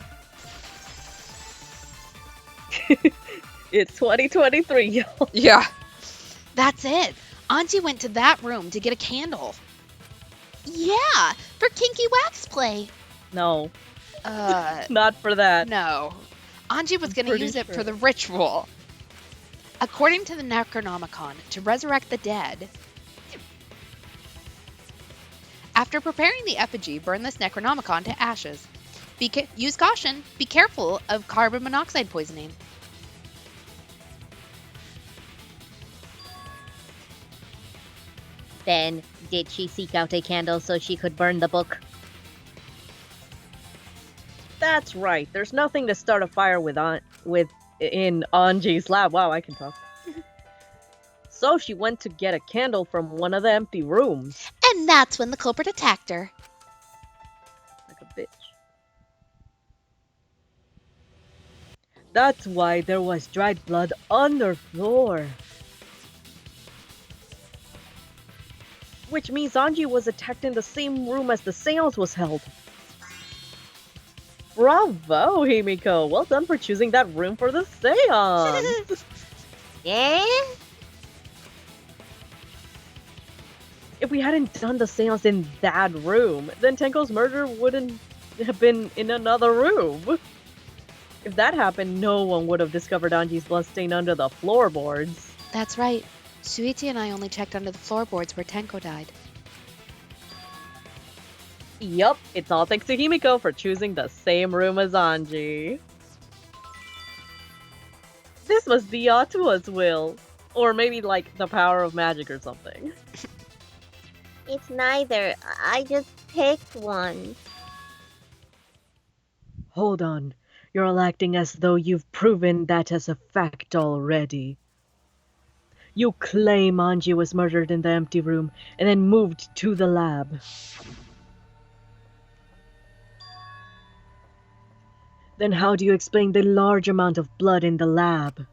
It's 2023, y'all. Yeah. That's it. Anji went to that room to get a candle. Yeah, for kinky wax play. No, Uh, not for that. no. Anji was going to Pretty use it sure. for the ritual. According to the Necronomicon, to resurrect the dead. After preparing the effigy, burn this Necronomicon to ashes. Use caution. Be careful of carbon monoxide poisoning. Then, did she seek out a candle so she could burn the book? That's right. There's nothing to start a fire with in Anji's lab. Wow, I can talk. So she went to get a candle from one of the empty rooms. And that's when the culprit attacked her. Like a bitch. That's why there was dried blood on the floor. Which means Anji was attacked in the same room as the seance was held. Bravo, Himiko! Well done for choosing that room for the seance! Yeah? If we hadn't done the seance in that room, then Tenko's murder wouldn't have been in another room. If that happened, no one would have discovered Anji's bloodstain under the floorboards. That's right. Shuichi and I only checked under the floorboards where Tenko died. Yup, it's all thanks to Himiko for choosing the same room as Anji. This must be Atua's will. Or maybe like the power of magic or something. It's neither. I just picked one. Hold on. You're all acting as though you've proven that as a fact already. You claim Anji was murdered in the empty room and then moved to the lab. Then how do you explain the large amount of blood in the lab?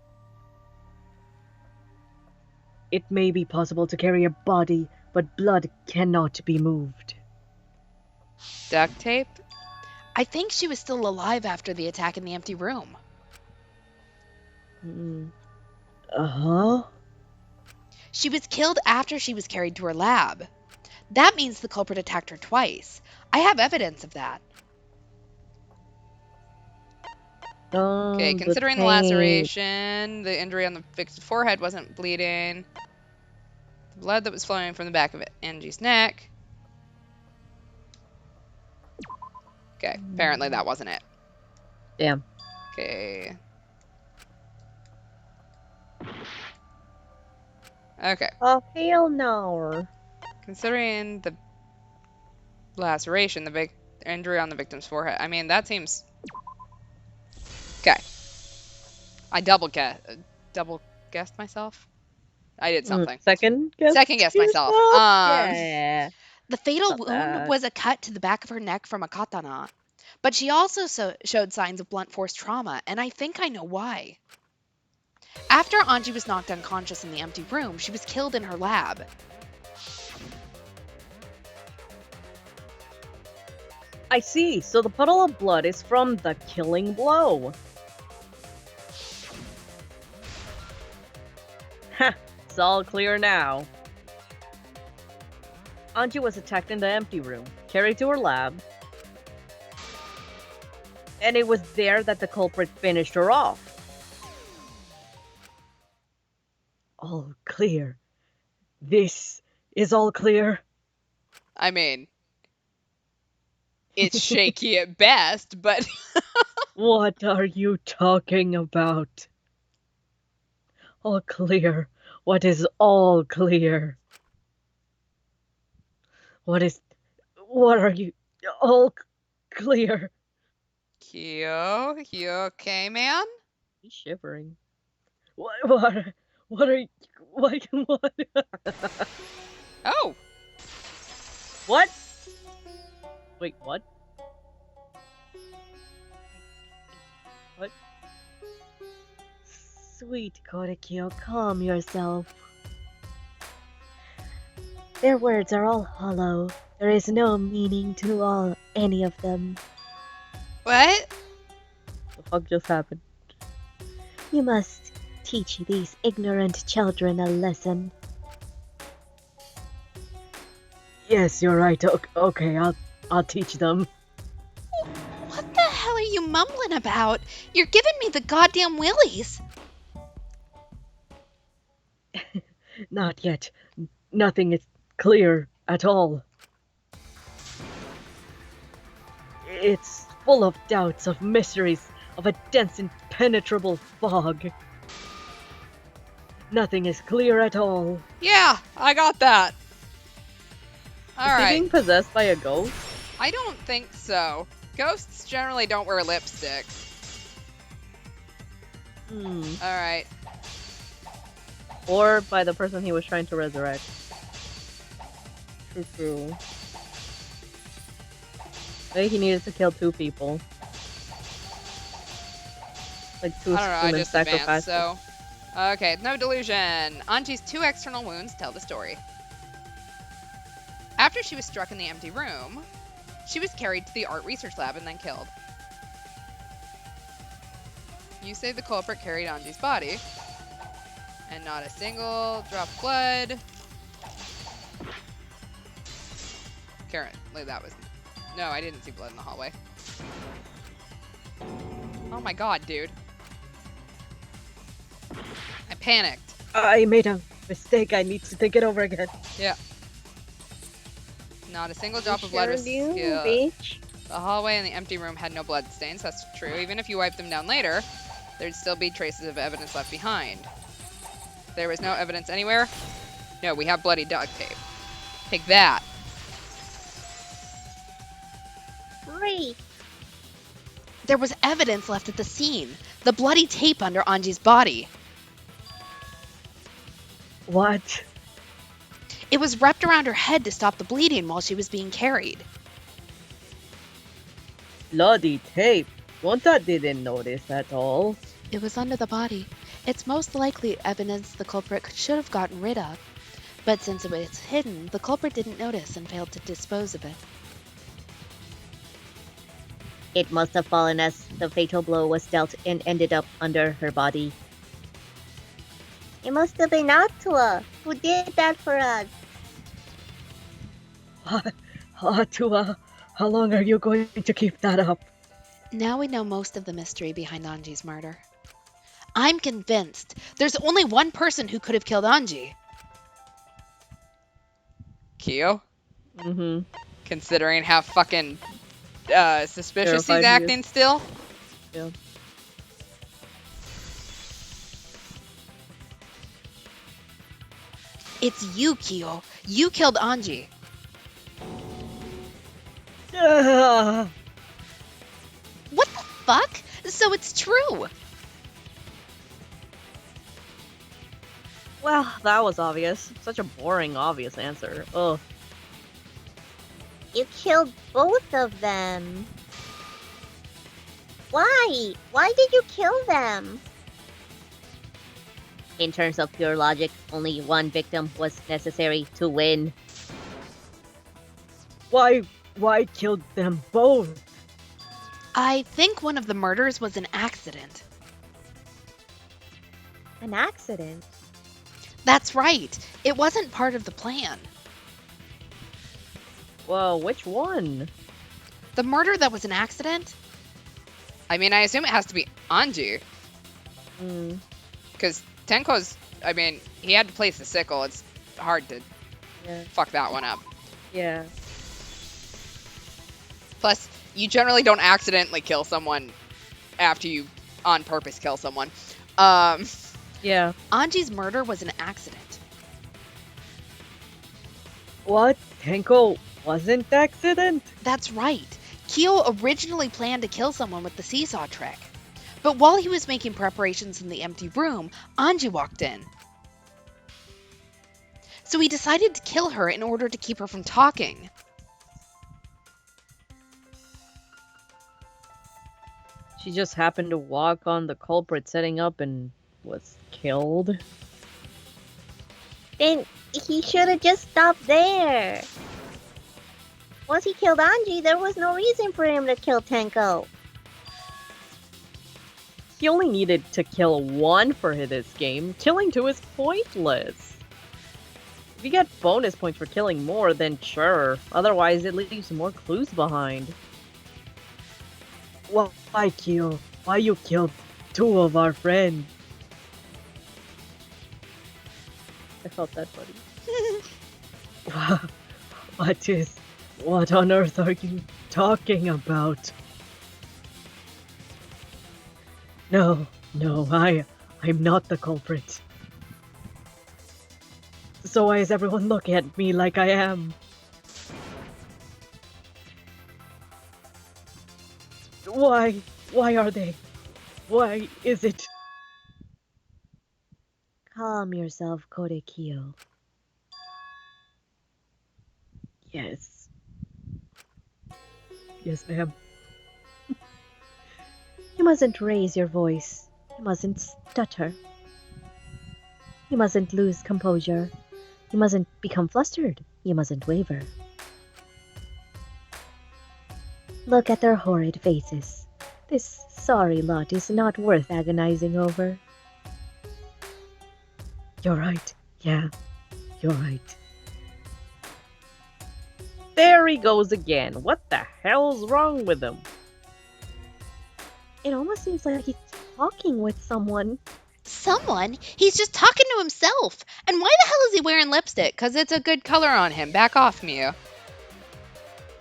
It may be possible to carry a body, but blood cannot be moved. Duct tape? I think she was still alive after the attack in the empty room. Uh-huh. She was killed after she was carried to her lab. That means the culprit attacked her twice. I have evidence of that. Okay, considering the laceration, the injury on the victim's forehead wasn't bleeding. The blood that was flowing from the back of Angie's neck. Okay, apparently that wasn't it. Damn. Okay. Okay. Oh, hell no. Considering the laceration, the big injury on the victim's forehead, I mean, that seems... Okay. I double guessed myself. I did something. Second guess? Second guessed myself. Yeah. The fatal Not wound bad. was a cut to the back of her neck from a katana. But she also showed signs of blunt force trauma, and I think I know why. After Anji was knocked unconscious in the empty room, she was killed in her lab. I see. So the puddle of blood is from the killing blow. Ha! It's all clear now. Anji was attacked in the empty room, carried to her lab, and it was there that the culprit finished her off. All clear. This is all clear. I mean, it's shaky at best, but What are you talking about? All clear. What is all clear? What are you all clear? Kyo, you okay, man? He's shivering. What are you, what? Oh, What? Wait, what? What? Sweet Korekyo, calm yourself. Their words are all hollow. There is no meaning to any of them. what? The fuck just happened? You must teach these ignorant children a lesson. Yes, you're right. Okay, I'll teach them. What the hell are you mumbling about? You're giving me the goddamn willies. Not yet. Nothing is clear at all. It's full of doubts, of mysteries, of a dense, impenetrable fog. Nothing is clear at all. Yeah, I got that. All Is he right. being possessed by a ghost? I don't think so. Ghosts generally don't wear lipstick. Hmm. All right. Or by the person he was trying to resurrect. True. I think he needed to kill 2 people. Like 2 I don't know. I human just advanced, sacrifices. so. Okay, no delusion. Anji's 2 external wounds tell the story. After she was struck in the empty room, she was carried to the art research lab and then killed. You say the culprit carried Anji's body, and not a single drop of blood. Currently, that was. No, I didn't see blood in the hallway. Oh my god, dude. I panicked. I made a mistake. I need to think it over again. Yeah. Not a single drop of blood Sure was do, spilled. bitch. The hallway and the empty room had no blood stains. That's true. Even if you wiped them down later, there'd still be traces of evidence left behind. There was no evidence anywhere. No, we have bloody duct tape. Take that. Great. There was evidence left at the scene. The bloody tape under Anji's body. What? It was wrapped around her head to stop the bleeding while she was being carried. Bloody tape. Wonta didn't notice at all. It was under the body. It's most likely evidence the culprit should have gotten rid of. But since it was hidden, the culprit didn't notice and failed to dispose of it. It must have fallen as the fatal blow was dealt and ended up under her body. It must have been Atua who did that for us. Atua, how long are you going to keep that up? Now we know most of the mystery behind Anji's murder. I'm convinced there's only one person who could have killed Anji. Kyo? Mm-hmm. Considering how fucking suspicious Terrified he's he acting still? Yeah. It's you, Kyo. You killed Anji. Ah, What the fuck? So it's true. well, that was obvious. Such a boring, obvious answer. Ugh. You killed both of them. Why? Why did you kill them? In terms of pure logic, only one victim was necessary to win. Why Why killed them both? I think one of the murders was an accident. An accident? That's right. It wasn't part of the plan. Well, which one? The murder that was an accident? I mean, I assume it has to be Anji, Hmm. because Tenko's, I mean, he had to place the sickle. It's hard to Yeah. fuck that one up. Yeah. Plus, you generally don't accidentally kill someone after you on purpose kill someone. Yeah. Anji's murder was an accident. What? Tenko wasn't accident? That's right. Kyo originally planned to kill someone with the seesaw trick. But while he was making preparations in the empty room, Anji walked in. So he decided to kill her in order to keep her from talking. She just happened to walk on the culprit setting up and was killed. Then he should have just stopped there. Once he killed Anji, there was no reason for him to kill Tenko. He only needed to kill one for this game. Killing two is pointless. If you get bonus points for killing more, then sure. Otherwise, it leaves more clues behind. Why kill? Why you killed two of our friends? I felt that funny. What on earth are you talking about? No, I'm not the culprit. So why is everyone looking at me like I am? Why are they? Why is it? Calm yourself, Korekyo. Yes. Yes, ma'am. You mustn't raise your voice. You mustn't stutter. You mustn't lose composure. You mustn't become flustered. You mustn't waver. Look at their horrid faces. This sorry lot is not worth agonizing over. You're right. Yeah, you're right. There he goes again. What the hell's wrong with him? It almost seems like he's talking with someone. Someone? He's just talking to himself. And why the hell is he wearing lipstick? Because it's a good color on him. Back off, Miu.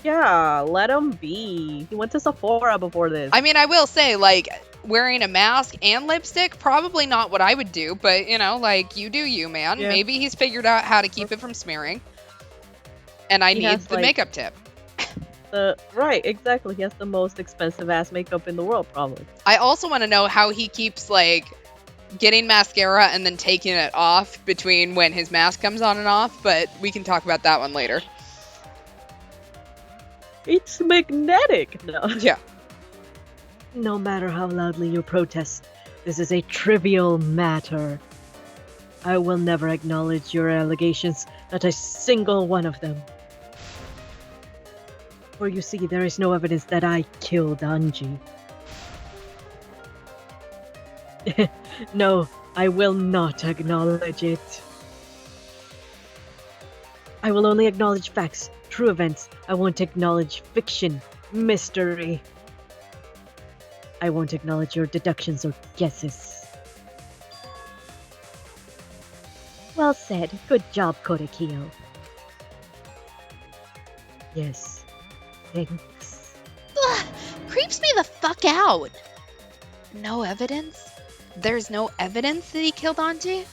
Yeah, let him be. He went to Sephora before this. I mean, I will say, like, wearing a mask and lipstick, probably not what I would do, but, you know, like, you do you, man. Yeah. Maybe he's figured out how to keep it from smearing. And I He need has, the like- makeup tip. Right, exactly. He has the most expensive ass makeup in the world, probably. I also want to know how he keeps, like, getting mascara and then taking it off between when his mask comes on and off, but we can talk about that one later. It's magnetic! No. Yeah. No matter how loudly you protest, this is a trivial matter. I will never acknowledge your allegations, not a single one of them. For you see, there is no evidence that I killed Anji. No, I will not acknowledge it. I will only acknowledge facts, true events. I won't acknowledge fiction, mystery. I won't acknowledge your deductions or guesses. Well said. Good job, Korekyo. Yes. Thanks. Ugh, creeps me the fuck out. No evidence? There's no evidence that he killed Anji?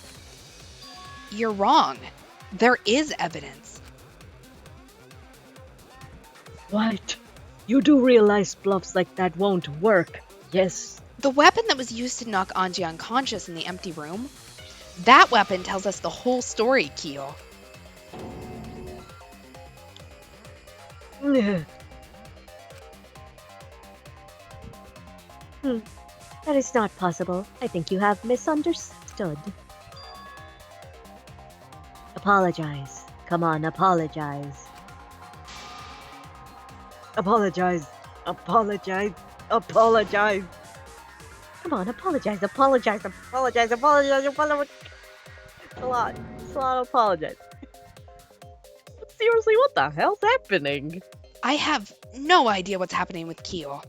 You're wrong. There is evidence. What? You do realize bluffs like that won't work, yes? The weapon that was used to knock Anji unconscious in the empty room? That weapon tells us the whole story, Kyo. That is not possible. I think you have misunderstood. Apologize. Come on, apologize. Apologize. Apologize. Apologize. Come on, apologize, apologize, apologize, apologize, apologize. It's a lot. It's a lot of apologize. Seriously, what the hell's happening? I have no idea what's happening with Kyo.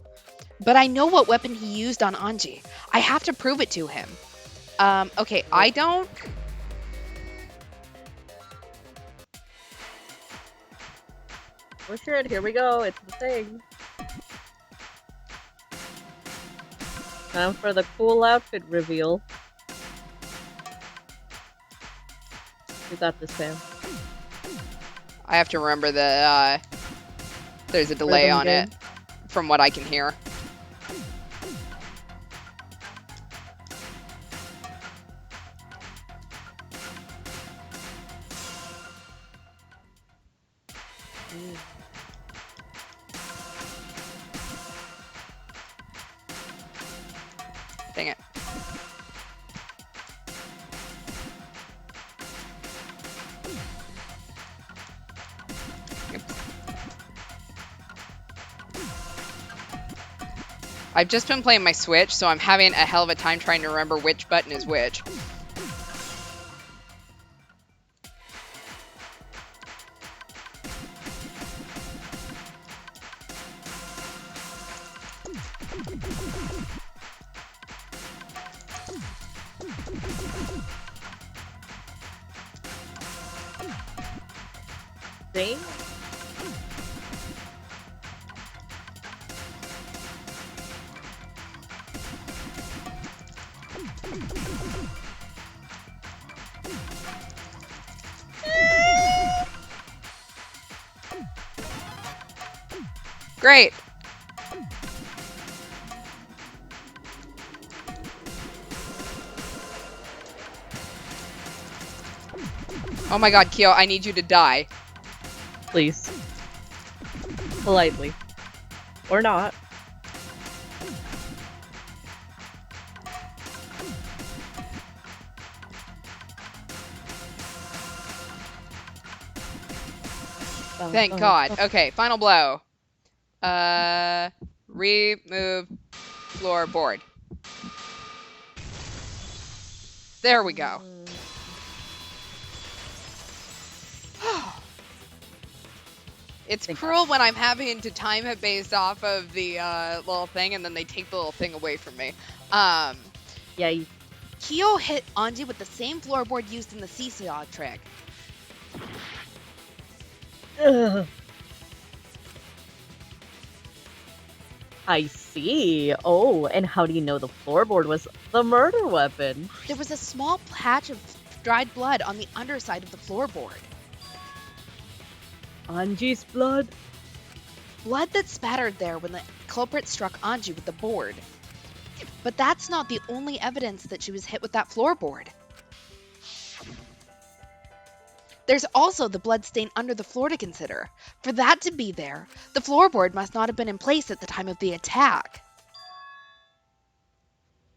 But I know what weapon he used on Anji. I have to prove it to him. Okay, I don't... Push it, here we go, it's the thing. Time for the cool outfit reveal. You got this, Sam. I have to remember that there's a delay Rhythm on game. it, from what I can hear. Dang it. I've just been playing my Switch, so I'm having a hell of a time trying to remember which button is which. Thing? Great. Oh my god, Kyo, I need you to die. Please. Politely. Or not. Thank God. Okay, final blow. Remove floorboard. There we go. It's cruel when I'm having to time it based off of the little thing, and then they take the little thing away from me. Yeah, you... Kyo hit Anji with the same floorboard used in the seesaw trick. Ugh. I see. Oh, and how do you know the floorboard was the murder weapon? There was a small patch of dried blood on the underside of the floorboard. Anji's blood? Blood that spattered there when the culprit struck Anji with the board. But that's not the only evidence that she was hit with that floorboard. There's also the blood stain under the floor to consider. For that to be there, the floorboard must not have been in place at the time of the attack.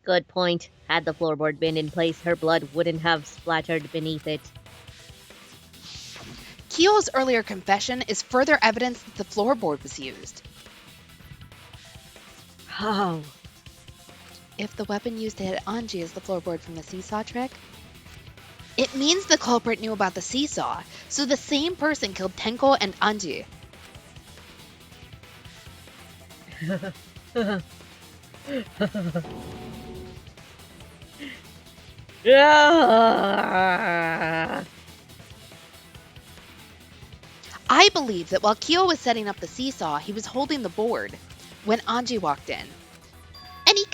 Good point. Had the floorboard been in place, her blood wouldn't have splattered beneath it. Kyo's earlier confession is further evidence that the floorboard was used. How? If the weapon used to hit Anji is the floorboard from the seesaw trick, it means the culprit knew about the seesaw, so the same person killed Tenko and Anji. Yeah. I believe that while Kyo was setting up the seesaw, he was holding the board when Anji walked in. And he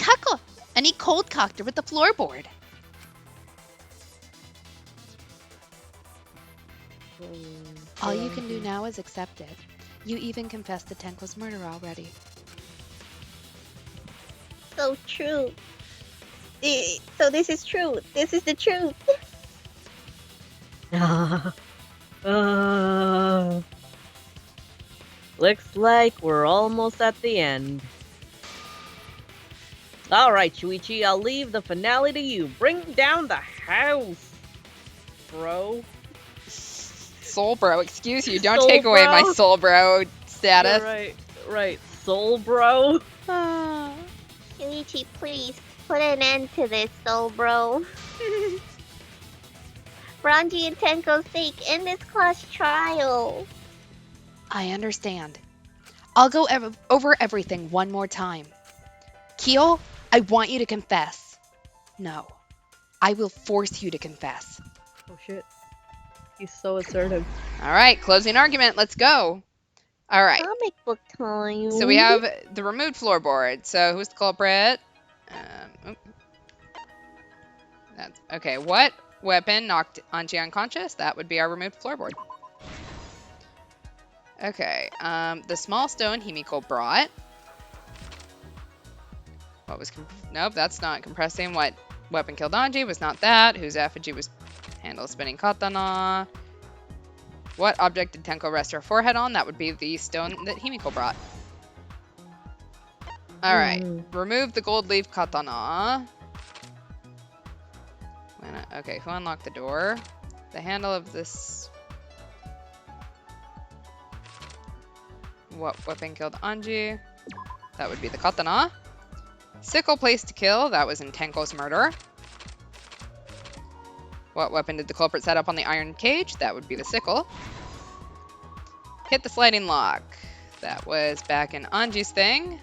cold cocked her with the floorboard. All you can do now is accept it. You even confessed to Tenko's murder already. So true. So this is true. This is the truth. Looks like we're almost at the end. Alright, Shuichi, I'll leave the finale to you. Bring down the house, bro. Soul bro, excuse you, don't Soul take away my bro. soul bro status. You're right. Right, soul bro. Yuichi, please, put an end to this, soul bro. For Anji and Tenko's sake, end this class trial. I understand. I'll go over everything one more time. Kyo, I want you to confess. No, I will force you to confess. Oh shit. He's so assertive. All right, closing argument. Let's go. All right. Comic book time. So we have the removed floorboard. So who's the culprit? That's okay. What weapon knocked Anji unconscious? That would be our removed floorboard. Okay. The small stone Himiko brought. What was? Nope, that's not compressing. What weapon killed Anji was not that. Whose effigy was handle spinning katana? What object did Tenko rest her forehead on? That would be the stone that Himiko brought. Alright. Remove the gold leaf katana. Okay, who unlocked the door? The handle of this... What weapon killed Anji? That would be the katana. Sickle placed to kill. That was in Tenko's murder. What weapon did the culprit set up on the iron cage? That would be the sickle. Hit the sliding lock. That was back in Anji's thing.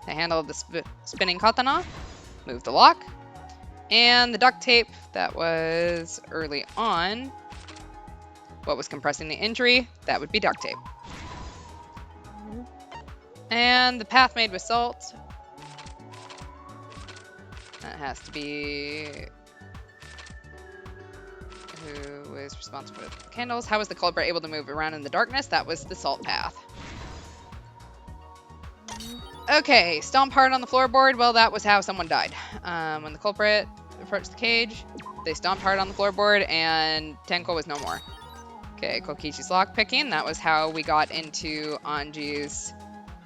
The handle of the spinning katana. Move the lock. And the duct tape. That was early on. What was compressing the injury? That would be duct tape. And the path made with salt. That has to be... Who is responsible for the candles? How was the culprit able to move around in the darkness? That was the salt path. Okay, stomp hard on the floorboard. Well, that was how someone died. When the culprit approached the cage, they stomped hard on the floorboard, and Tenko was no more. Okay, Kokichi's lockpicking. That was how we got into Anji's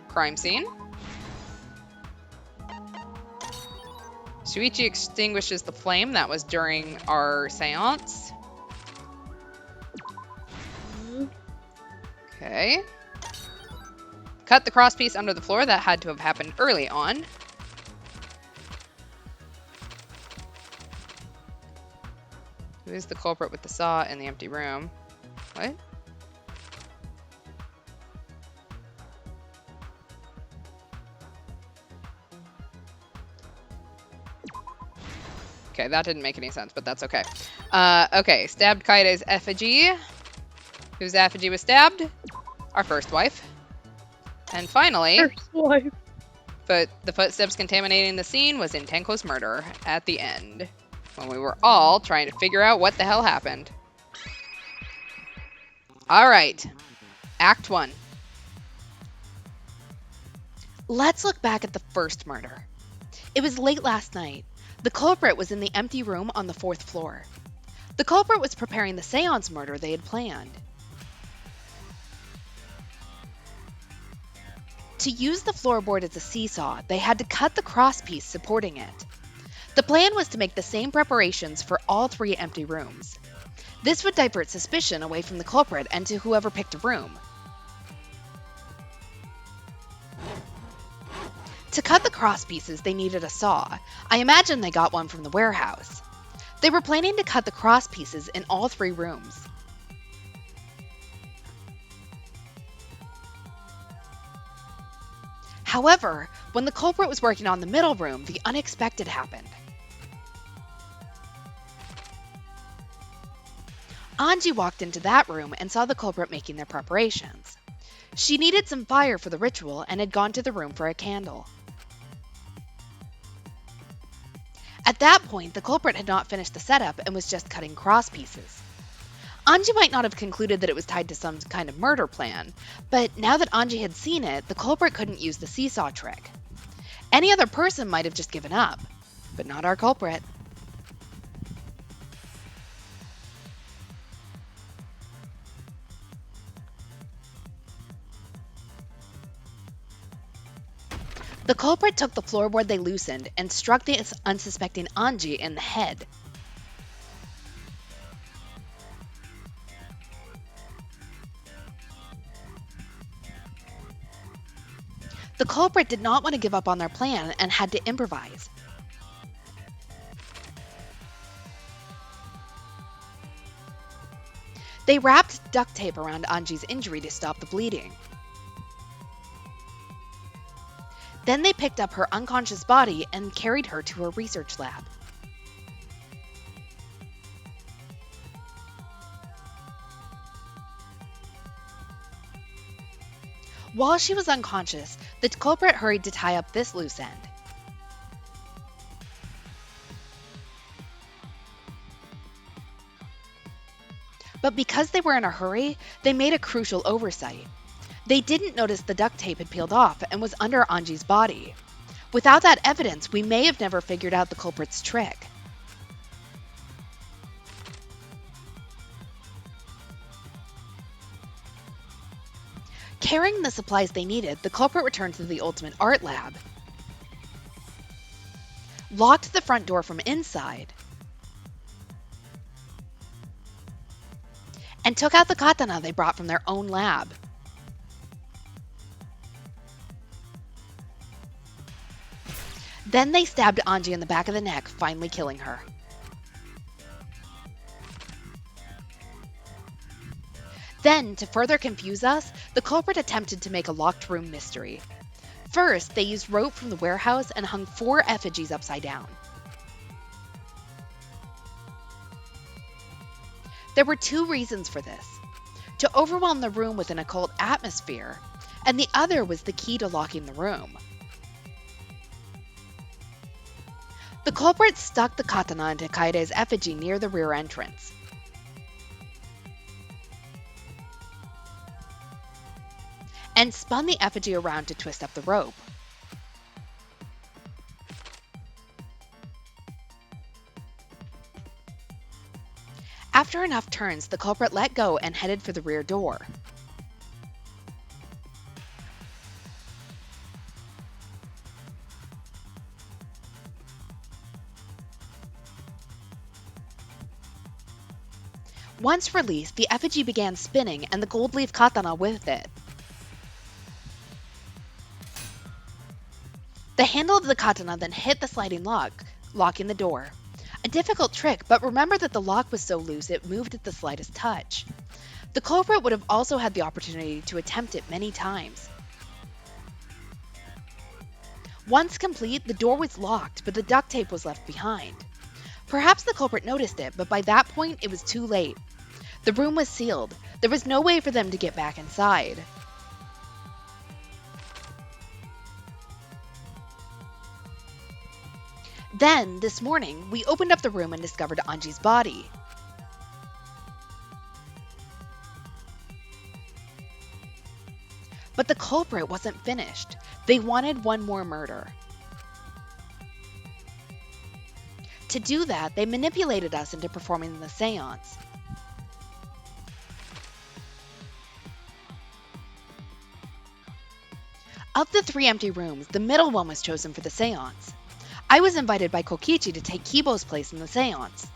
crime scene. Shuichi extinguishes the flame. That was during our seance. Okay. Cut the crosspiece under the floor. That had to have happened early on. Who is the culprit with the saw in the empty room? What? Okay, that didn't make any sense, but that's okay. Okay, stabbed Kaide's effigy. Whose effigy was stabbed? Our first wife. And finally, First wife. but the footsteps contaminating the scene was in Tenko's murder at the end, when we were all trying to figure out what the hell happened. All right, Act 1. Let's look back at the first murder. It was late last night. The culprit was in the empty room on the 4th floor. The culprit was preparing the seance murder they had planned. To use the floorboard as a seesaw, they had to cut the crosspiece supporting it. The plan was to make the same preparations for all 3 empty rooms. This would divert suspicion away from the culprit and to whoever picked a room. To cut the crosspieces, they needed a saw. I imagine they got one from the warehouse. They were planning to cut the crosspieces in all 3 rooms. However, when the culprit was working on the middle room, the unexpected happened. Anji walked into that room and saw the culprit making their preparations. She needed some fire for the ritual and had gone to the room for a candle. At that point, the culprit had not finished the setup and was just cutting crosspieces. Anji might not have concluded that it was tied to some kind of murder plan, but now that Anji had seen it, the culprit couldn't use the seesaw trick. Any other person might have just given up, but not our culprit. The culprit took the floorboard they loosened and struck the unsuspecting Anji in the head. The culprit did not want to give up on their plan and had to improvise. They wrapped duct tape around Anji's injury to stop the bleeding. Then they picked up her unconscious body and carried her to a research lab. While she was unconscious, the culprit hurried to tie up this loose end. But because they were in a hurry, they made a crucial oversight. They didn't notice the duct tape had peeled off and was under Anji's body. Without that evidence, we may have never figured out the culprit's trick. Carrying the supplies they needed, the culprit returned to the Ultimate Art Lab, locked the front door from inside, and took out the katana they brought from their own lab. Then they stabbed Anji in the back of the neck, finally killing her. Then, to further confuse us, the culprit attempted to make a locked room mystery. First, they used rope from the warehouse and hung 4 effigies upside down. There were 2 reasons for this: to overwhelm the room with an occult atmosphere, and the other was the key to locking the room. The culprit stuck the katana into Kaide's effigy near the rear entrance. And spun the effigy around to twist up the rope. After enough turns, the culprit let go and headed for the rear door. Once released, the effigy began spinning and the gold leaf katana with it. The handle of the katana then hit the sliding lock, locking the door. A difficult trick, but remember that the lock was so loose it moved at the slightest touch. The culprit would have also had the opportunity to attempt it many times. Once complete, the door was locked, but the duct tape was left behind. Perhaps the culprit noticed it, but by that point it was too late. The room was sealed. There was no way for them to get back inside. Then, this morning, we opened up the room and discovered Anji's body. But the culprit wasn't finished. They wanted one more murder. To do that, they manipulated us into performing the seance. Of the 3 empty rooms, the middle one was chosen for the seance. I was invited by Kokichi to take Kibo's place in the seance.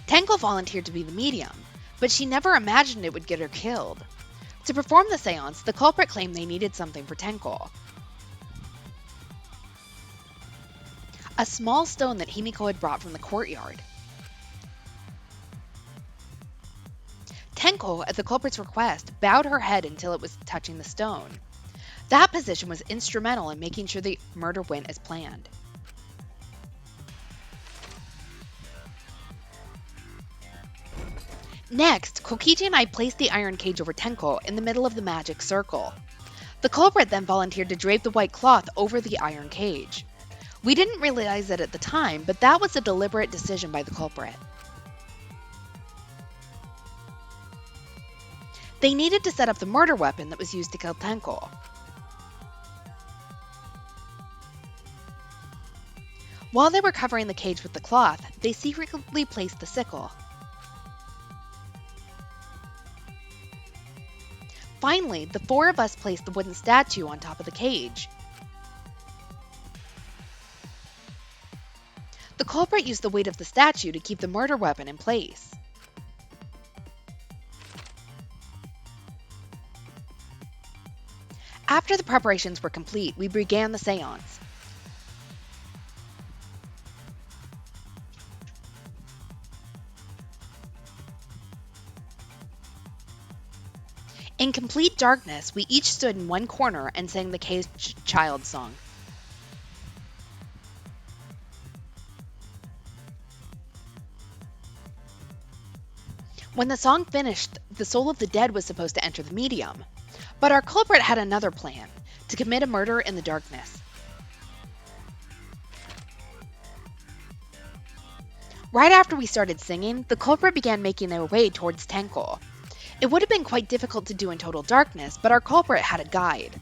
Tenko volunteered to be the medium, but she never imagined it would get her killed. To perform the seance, the culprit claimed they needed something for Tenko. A small stone that Himiko had brought from the courtyard. Tenko, at the culprit's request, bowed her head until it was touching the stone. That position was instrumental in making sure the murder went as planned. Next, Kokichi and I placed the iron cage over Tenko in the middle of the magic circle. The culprit then volunteered to drape the white cloth over the iron cage. We didn't realize it at the time, but that was a deliberate decision by the culprit. They needed to set up the murder weapon that was used to kill Tenko. While they were covering the cage with the cloth, they secretly placed the sickle. Finally, the 4 of us placed the wooden statue on top of the cage. The culprit used the weight of the statue to keep the murder weapon in place. After the preparations were complete, we began the seance. In complete darkness, we each stood in one corner and sang the caged child song. When the song finished, the soul of the dead was supposed to enter the medium. But our culprit had another plan, to commit a murder in the darkness. Right after we started singing, the culprit began making their way towards Tenko. It would have been quite difficult to do in total darkness, but our culprit had a guide.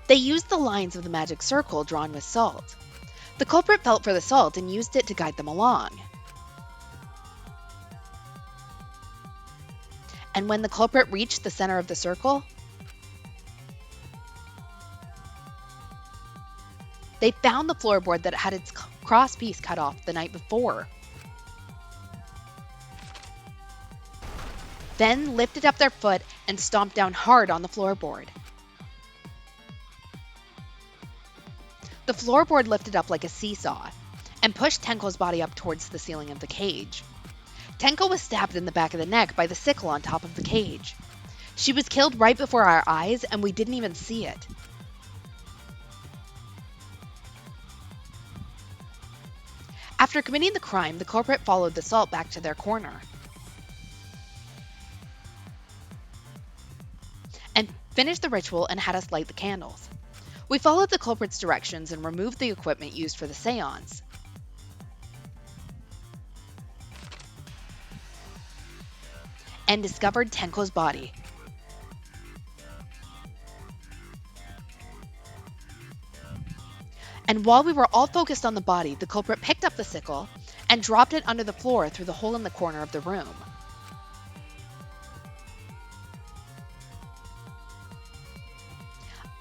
They used the lines of the magic circle drawn with salt. The culprit felt for the salt and used it to guide them along. And when the culprit reached the center of the circle, they found the floorboard that had its cross piece cut off the night before. Then lifted up their foot and stomped down hard on the floorboard. The floorboard lifted up like a seesaw and pushed Tenko's body up towards the ceiling of the cage. Tenko was stabbed in the back of the neck by the sickle on top of the cage. She was killed right before our eyes, and we didn't even see it. After committing the crime, the culprit followed the salt back to their corner and finished the ritual and had us light the candles. We followed the culprit's directions and removed the equipment used for the seance. And discovered Tenko's body. And while we were all focused on the body, the culprit picked up the sickle and dropped it under the floor through the hole in the corner of the room.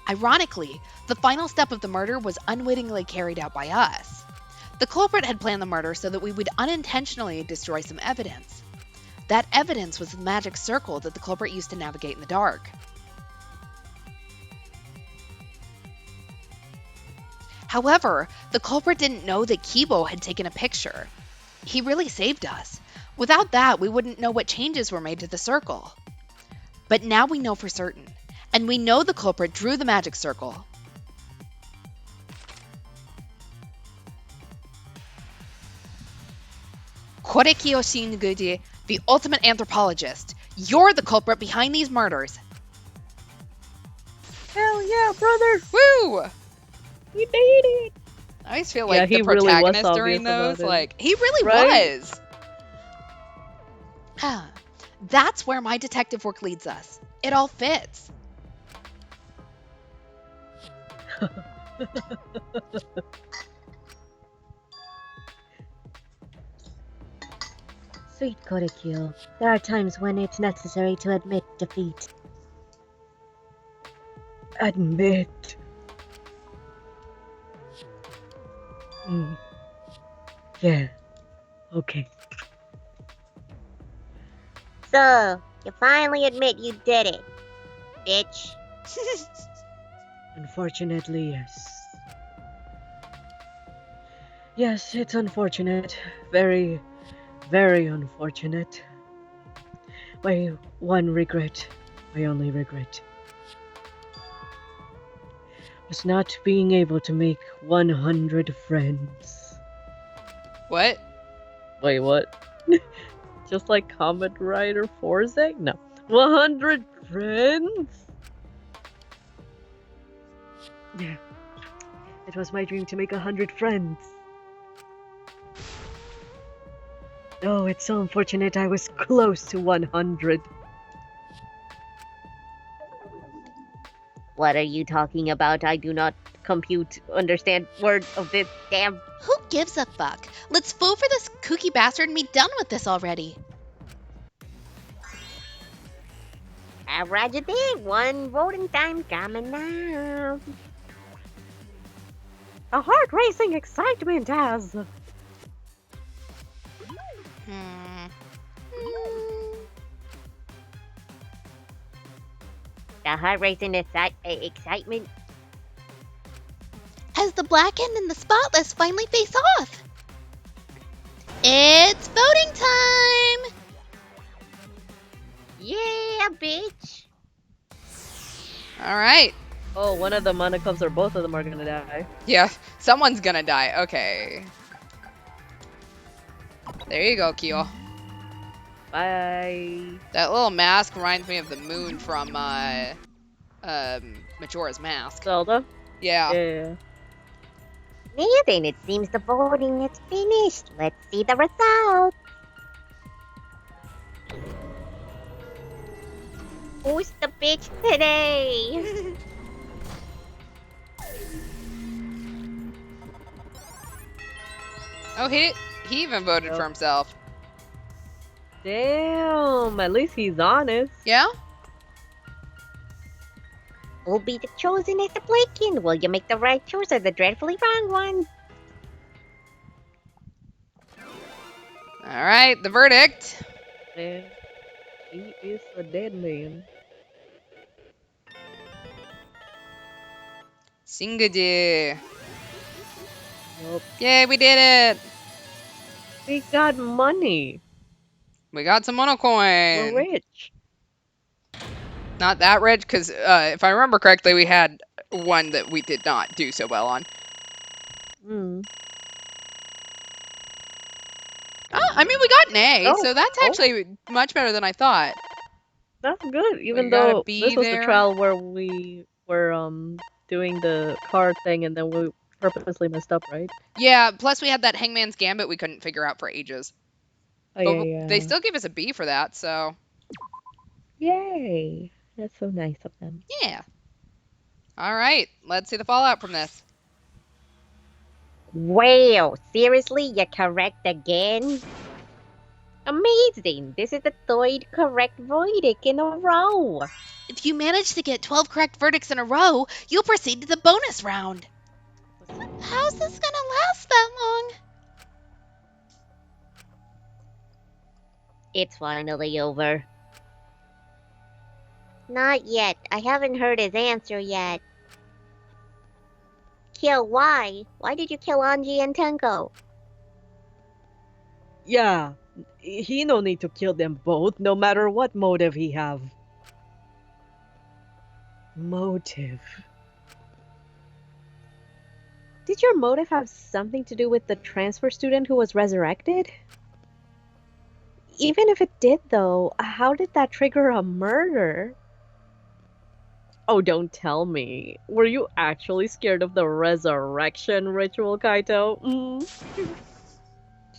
Ironically, the final step of the murder was unwittingly carried out by us. The culprit had planned the murder so that we would unintentionally destroy some evidence. That evidence was the magic circle that the culprit used to navigate in the dark. However, the culprit didn't know that Kibo had taken a picture. He really saved us. Without that, we wouldn't know what changes were made to the circle. But now we know for certain, and we know the culprit drew the magic circle. Koreki Oshinguji, the ultimate anthropologist. You're the culprit behind these murders. Hell yeah, brother! Woo! We did it! I always feel Yeah, like he the really was protagonist during obvious about those, it. like, he really Right? was. That's where my detective work leads us. It all fits. Sweet Korikyo, there are times when it's necessary to admit defeat. Admit. Yeah. Okay. So, you finally admit you did it, bitch. Unfortunately, yes. Yes, it's unfortunate. Very, very unfortunate. My one regret, my only regret, was not being able to make 100 friends. What? Wait, what? Just like Comet Rider Forze? No. 100 friends? Yeah. It was my dream to make 100 friends. Oh, it's so unfortunate I was close to 100. What are you talking about? I do not understand word of this damn. Who gives a fuck? Let's vote for this kooky bastard and be done with this already. Roger that. One voting time coming now. A heart-racing excitement as... The heart rate and excitement. As the blackened and the spotless finally face off. It's voting time! Yeah, bitch. All right. Oh, one of the mana clubs or both of them are gonna die. Yeah, someone's gonna die. Okay. There you go, Keel. Bye. That little mask reminds me of the moon from Majora's Mask. Zelda? Yeah. Yeah. Now then, it seems the voting is finished. Let's see the results. Who's the bitch today? Oh, he even voted for himself. Damn, at least he's honest. Yeah? Who'll be the chosen as the Blaken? Will you make the right choice or the dreadfully wrong one? All right, the verdict. And he is a dead man. Singadu. Nope. Yay, we did it. We got money. We got some mono We're coin. rich. Not that rich, because if I remember correctly, we had one that we did not do so well on. Hmm. Oh, I mean, we got an A, Oh, so that's oh. actually much better than I thought. That's good. Even got a though B this was there. the trial where we were doing the card thing and then we purposely messed up, right? Yeah, plus we had that Hangman's Gambit we couldn't figure out for ages. Oh But yeah, yeah. they still gave us a B for that, so Yay! That's so nice of them. yeah. All right, let's see the fallout from this. Wow, seriously, you're correct again? Amazing! This is the third correct verdict in a row. If you manage to get 12 correct verdicts in a row, you'll proceed to the bonus round. How's this gonna last that long? It's finally over. Not yet. I haven't heard his answer yet. Kill why? Why did you kill Anji and Tenko? Yeah, he no need to kill them both, no matter what motive he have. Motive. Did your motive have something to do with the transfer student who was resurrected? Even if it did, though, how did that trigger a murder? Oh, don't tell me. Were you actually scared of the resurrection ritual, Kaito?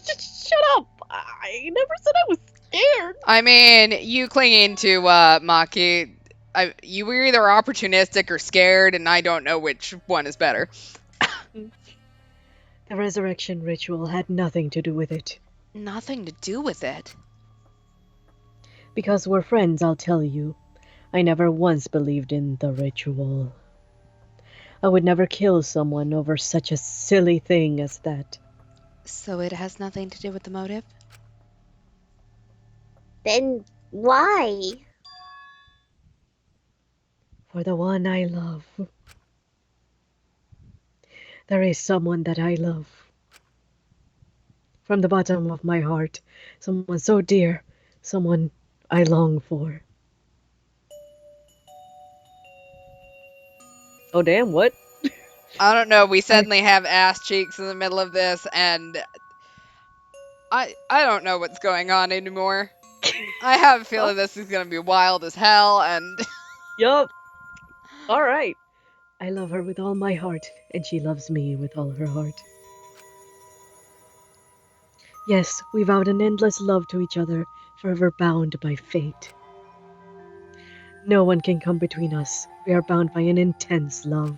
Shut up! I never said I was scared. I mean, you clinging to Maki, you were either opportunistic or scared, and I don't know which one is better. The resurrection ritual had nothing to do with it. Nothing to do with it. Because we're friends, I'll tell you. I never once believed in the ritual. I would never kill someone over such a silly thing as that. So it has nothing to do with the motive? Then why? For the one I love. There is someone that I love. From the bottom of my heart, someone so dear, someone I long for. Oh damn, what? I don't know, we suddenly have ass cheeks in the middle of this, and I don't know what's going on anymore. I have a feeling this is going to be wild as hell, and Yup. Alright. I love her with all my heart, and she loves me with all her heart. Yes, we vowed an endless love to each other, forever bound by fate. No one can come between us. We are bound by an intense love.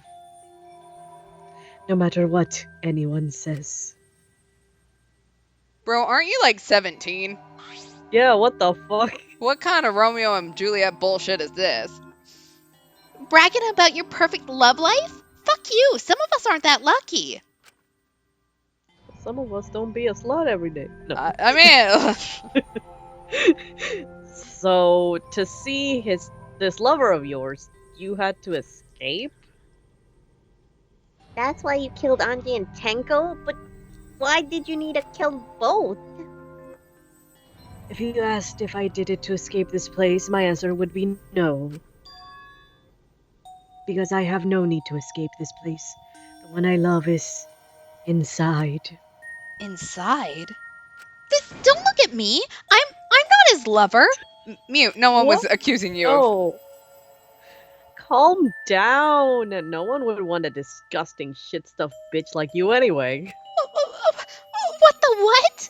No matter what anyone says. bro, aren't you like 17? Yeah, what the fuck? What kind of Romeo and Juliet bullshit is this? Bragging about your perfect love life? Fuck you! Some of us aren't that lucky. Some of us don't be a slut every day. No. I mean, So, to see his This lover of yours, you had to escape? That's why you killed Anji and Tenko? But why did you need to kill both? If you asked if I did it to escape this place, my answer would be no. Because I have no need to escape this place. The one I love is inside. Inside? Don't look at me. I'm not his lover. Mute. No one was What? accusing you of. Oh. Calm down. No one would want a disgusting shit-stuffed bitch like you anyway. What the what?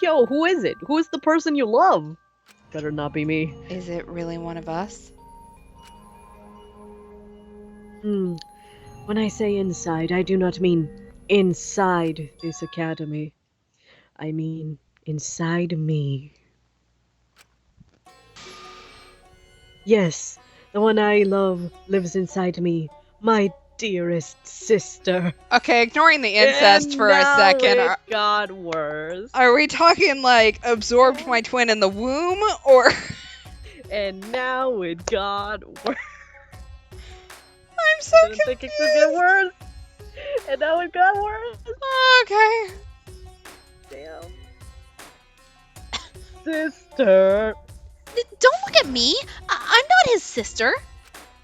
Yo, who is it? Who is the person you love? Better not be me. Is it really one of us? When I say inside, I do not mean inside this academy. I mean inside me. Yes, the one I love lives inside me. My dearest sister. Okay, ignoring the incest And for a now second. it got worse. Are we talking like absorbed my twin in the womb, or? And now it got worse. I'm so I didn't think it could get worse. And now it got worse. Okay. Damn. Sister. Don't look at me. I'm not his sister.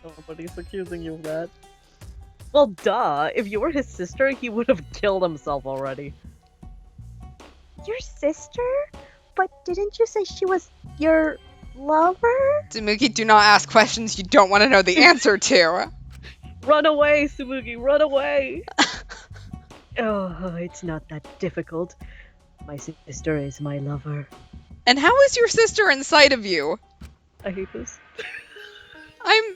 Nobody's accusing you of that. Well, duh. If you were his sister, he would have killed himself already. Your sister? But didn't you say she was your lover? Tsumuki, do not ask questions you don't want to know the answer to. Run away, Tsumugi, run away! Oh, it's not that difficult. My sister is my lover. And how is your sister inside of you? I hate this. I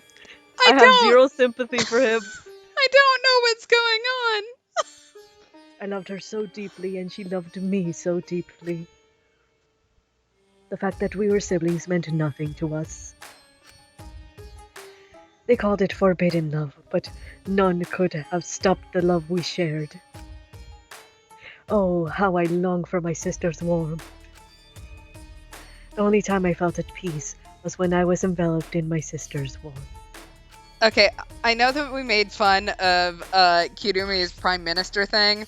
have don't. zero sympathy for him. I don't know what's going on. I loved her so deeply, and she loved me so deeply. The fact that we were siblings meant nothing to us. They called it forbidden love, but none could have stopped the love we shared. Oh, how I long for my sister's warmth. The only time I felt at peace was when I was enveloped in my sister's warmth. Okay, I know that we made fun of Kirumi's prime minister thing,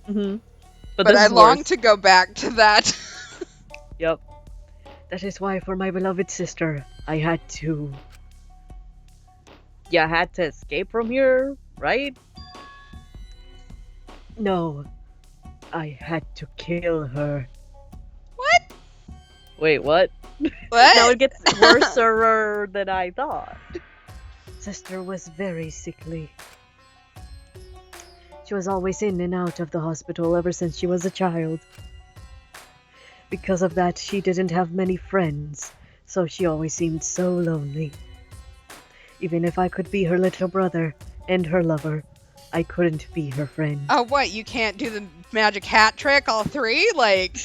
Mm-hmm. but this I is long worse. to go back to that. Yep. That is why, for my beloved sister, I had to... You had to escape from here, right? No. I had to kill her. What? Wait, what? What? Now it gets worser than I thought. Sister was very sickly. She was always in and out of the hospital ever since she was a child. Because of that, she didn't have many friends, so she always seemed so lonely. Even if I could be her little brother and her lover, I couldn't be her friend. Oh, what? You can't do the magic hat trick, all three? Like,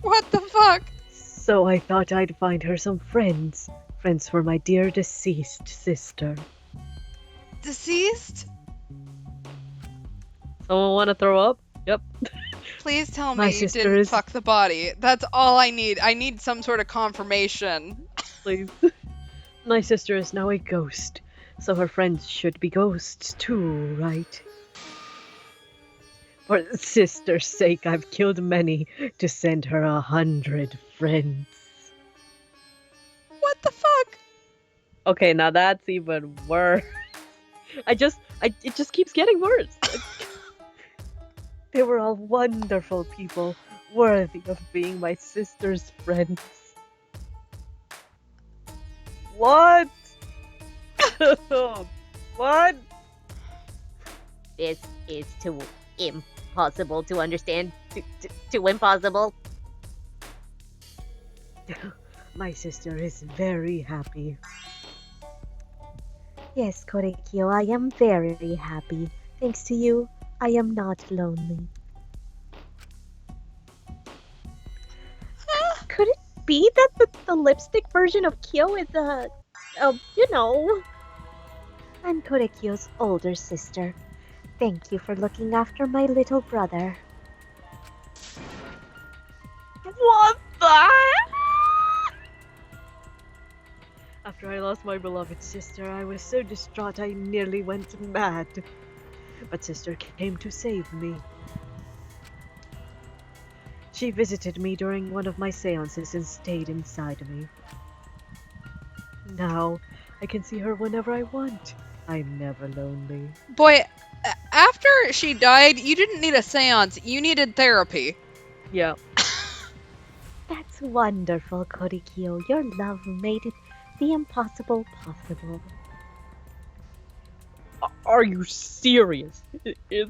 what the fuck? So I thought I'd find her some friends. Friends for my dear deceased sister. Deceased? Someone want to throw up? Yep. Please tell My me you sister didn't is- fuck the body. That's all I need. I need some sort of confirmation. Please. My sister is now a ghost, so her friends should be ghosts too, right? For sister's sake, I've killed many to send her 100 friends. What the fuck? Okay, now that's even worse. It just keeps getting worse. They were all wonderful people, worthy of being my sister's friends. What? What? This is too impossible to understand. Too impossible. My sister is very happy. Yes, Korekyo, I am very happy. Thanks to you, I am not lonely. Could it be that the lipstick version of Kyo is I'm Korekyo's older sister. Thank you for looking after my little brother. What the heck? After I lost my beloved sister, I was so distraught I nearly went mad. But sister came to save me. She visited me during one of my seances and stayed inside me. Now, I can see her whenever I want. I'm never lonely. Boy, after she died, you didn't need a seance. You needed therapy. Yeah. That's wonderful, Korikyo. Your love made it the impossible possible. Are you serious? Is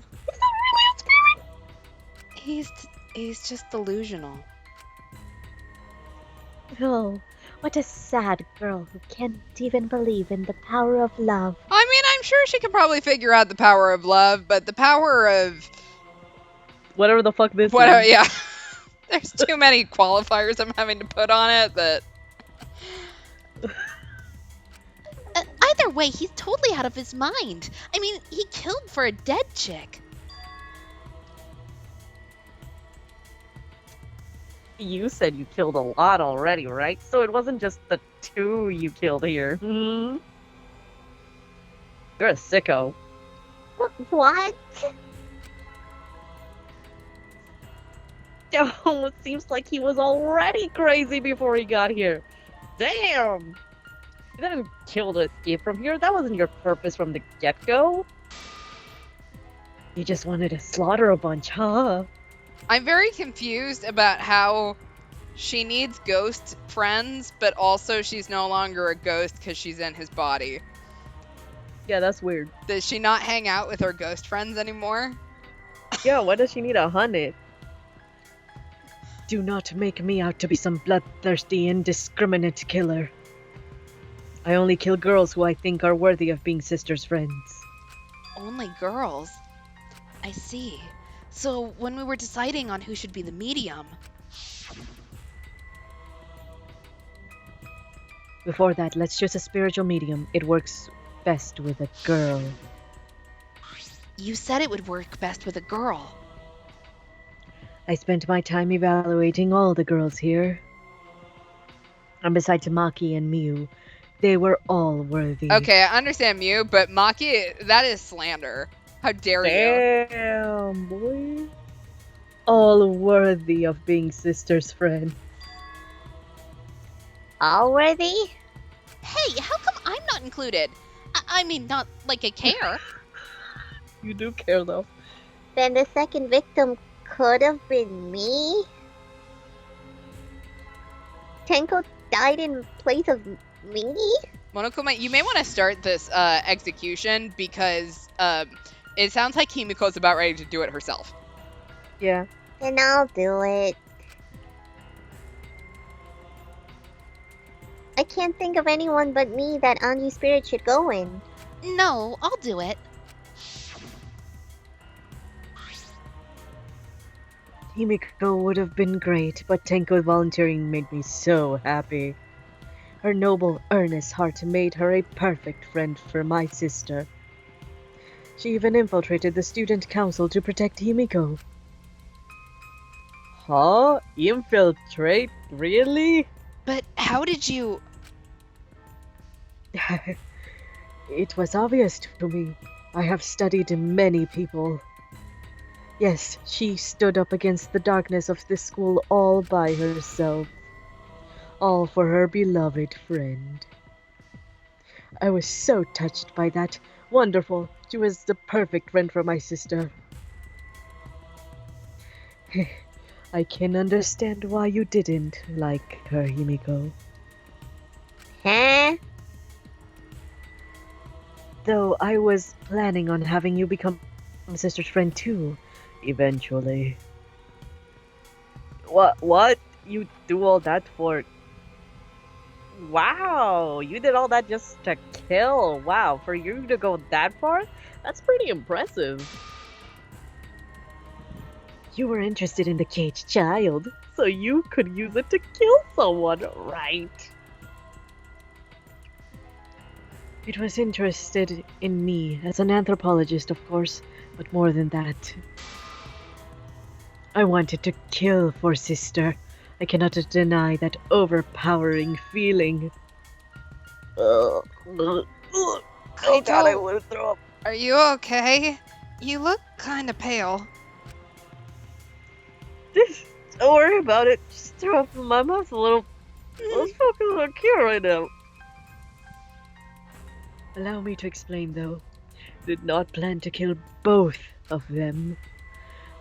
He's just delusional. Oh, what a sad girl who can't even believe in the power of love. I mean, I'm sure she could probably figure out the power of love, but the power of whatever the fuck this whatever, is. yeah. There's too many qualifiers I'm having to put on it that. Either way, he's totally out of his mind. I mean, he killed for a dead chick. You said you killed a lot already, right? So it wasn't just the 2 you killed here. Hmm? You're a sicko. What? Oh, it seems like he was already crazy before he got here. Damn! You didn't kill to escape from here. That wasn't your purpose from the get-go. You just wanted to slaughter a bunch, huh? I'm very confused about how she needs ghost friends, but also she's no longer a ghost because she's in his body. Yeah, that's weird. Does she not hang out with her ghost friends anymore? Yeah, why does she need a hunted? Do not make me out to be some bloodthirsty, indiscriminate killer. I only kill girls who I think are worthy of being sisters' friends. Only girls. I see. So when we were deciding on who should be the medium, Before that, let's choose a spiritual medium. It works best with a girl. you said it would work best with a girl. I spent my time evaluating all the girls here. And besides Maki and Miu, they were all worthy. Okay, I understand Mew, but Maki, that is slander. How dare you? Damn, boy. All worthy of being sisters' friends. Allworthy? Hey, how come I'm not included? I mean, not like I care. You do care, though. Then the second victim could have been me? Tenko died in place of me? Monokuma, you may want to start this execution because it sounds like Himiko's about ready to do it herself. Yeah. Then I'll do it. I can't think of anyone but me that Anji's spirit should go in. No, I'll do it. Himiko would have been great, but Tenko volunteering made me so happy. Her noble, earnest heart made her a perfect friend for my sister. She even infiltrated the student council to protect Himiko. Huh? Infiltrate? Really? But how did you... It was obvious to me. I have studied many people. Yes, she stood up against the darkness of this school all by herself. All for her beloved friend. I was so touched by that. Wonderful. She was the perfect friend for my sister. I can understand why you didn't like her, Himiko. Huh? Though I was planning on having you become my sister's friend too, eventually. What? You do all that for... Wow, you did all that just to kill. Wow, for you to go that far? That's pretty impressive. You were interested in the caged child, so you could use it to kill someone, right? It was interested in me as an anthropologist, of course, but more than that. I wanted to kill for sister. I cannot deny that overpowering feeling. I thought I would throw up. Are you okay? You look kind of pale. Don't worry about it. Just throw up in my mouth a little. Let's focus on Kira right now. Allow me to explain, though. Did not plan to kill both of them.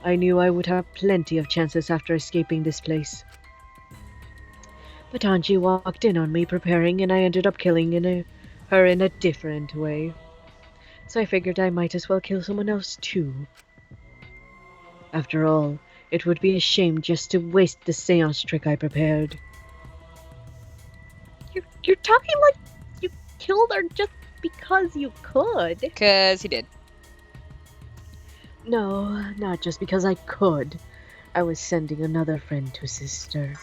I knew I would have plenty of chances after escaping this place. But Anji walked in on me preparing, and I ended up killing her in a different way. So I figured I might as well kill someone else too. After all, it would be a shame just to waste the seance trick I prepared. You're talking like you killed her just because you could. 'Cause he did. No, not just because I could. I was sending another friend to sister.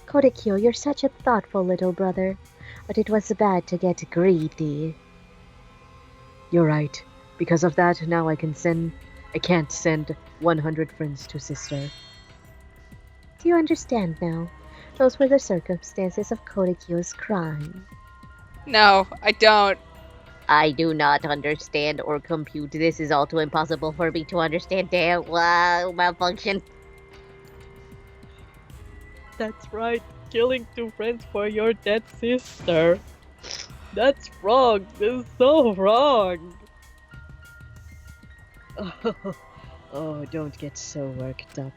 Kodakyo, you're such a thoughtful little brother, but it was bad to get greedy. You're right. Because of that, now I can't send 100 friends to sister. Do you understand now? Those were the circumstances of Kodakyo's crime. No, I don't. I do not understand or compute. This is all too impossible for me to understand. Damn, wow, malfunction. That's right. Killing 2 friends for your dead sister. That's wrong. This is so wrong. Oh, don't get so worked up.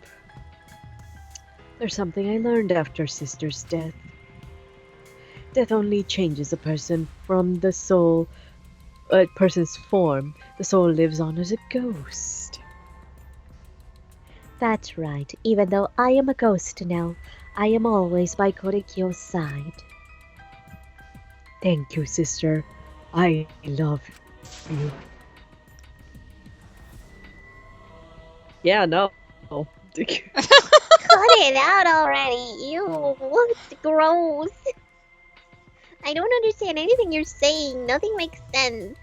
There's something I learned after sister's death. Death only changes a person from the soul, a person's form. The soul lives on as a ghost. That's right. Even though I am a ghost now, I am always by Kodakyo's side. Thank you, sister. I love you. Yeah, no. Cut it out already! Ew, what's gross? I don't understand anything you're saying. Nothing makes sense.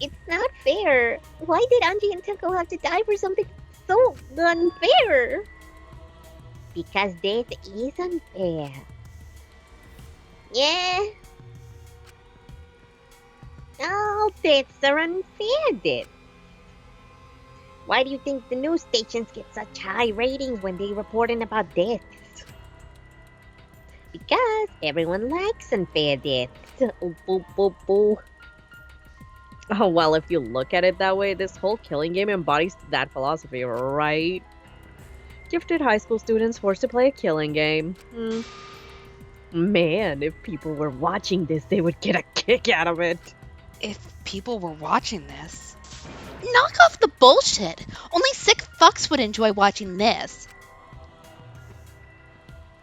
It's not fair. Why did Anji and Tenko have to die for something so unfair? Because death is unfair. Yeah. All deaths are unfair deaths. Why do you think the news stations get such high ratings when they reporting about deaths? Because everyone likes unfair deaths. Oh, boo, boo, boo. Oh, well, if you look at it that way, this whole killing game embodies that philosophy, right? Gifted high school students forced to play a killing game. Man, if people were watching this, they would get a kick out of it. If people were watching this. Knock off the bullshit. Only sick fucks would enjoy watching this.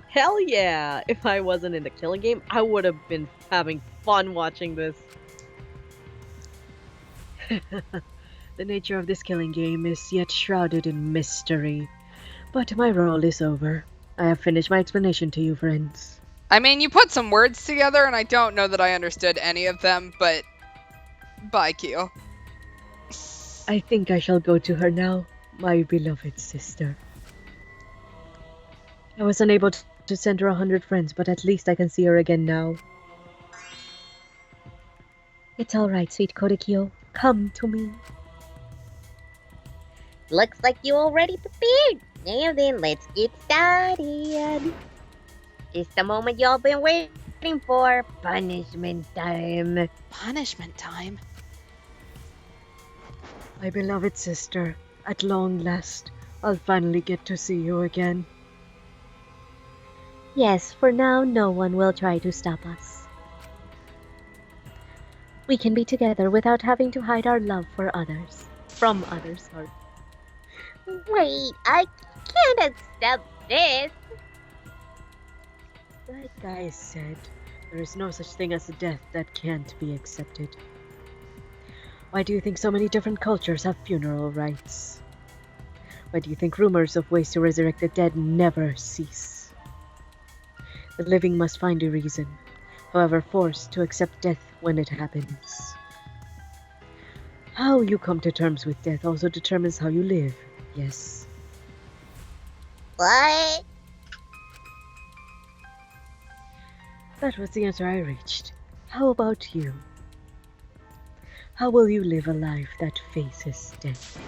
Hell yeah! If I wasn't in the killing game, I would have been having fun watching this. The nature of this killing game is yet shrouded in mystery. But my role is over. I have finished my explanation to you, friends. I mean, you put some words together, and I don't know that I understood any of them, but... Bye, Kyo. I think I shall go to her now, my beloved sister. I was unable to send her 100 friends, but at least I can see her again now. It's alright, sweet Kodakyo. Come to me. Looks like you already prepared. Now then, let's get started. It's the moment y'all been waiting for. Punishment time. Punishment time? My beloved sister, at long last, I'll finally get to see you again. Yes, for now, no one will try to stop us. We can be together without having to hide our love for others. From others, sorry. Wait, I can't accept this. Like I said, there is no such thing as a death that can't be accepted. Why do you think so many different cultures have funeral rites? Why do you think rumors of ways to resurrect the dead never cease? The living must find a reason, however forced to accept death when it happens. How you come to terms with death also determines how you live, yes. What? That was the answer I reached. How about you? How will you live a life that faces death?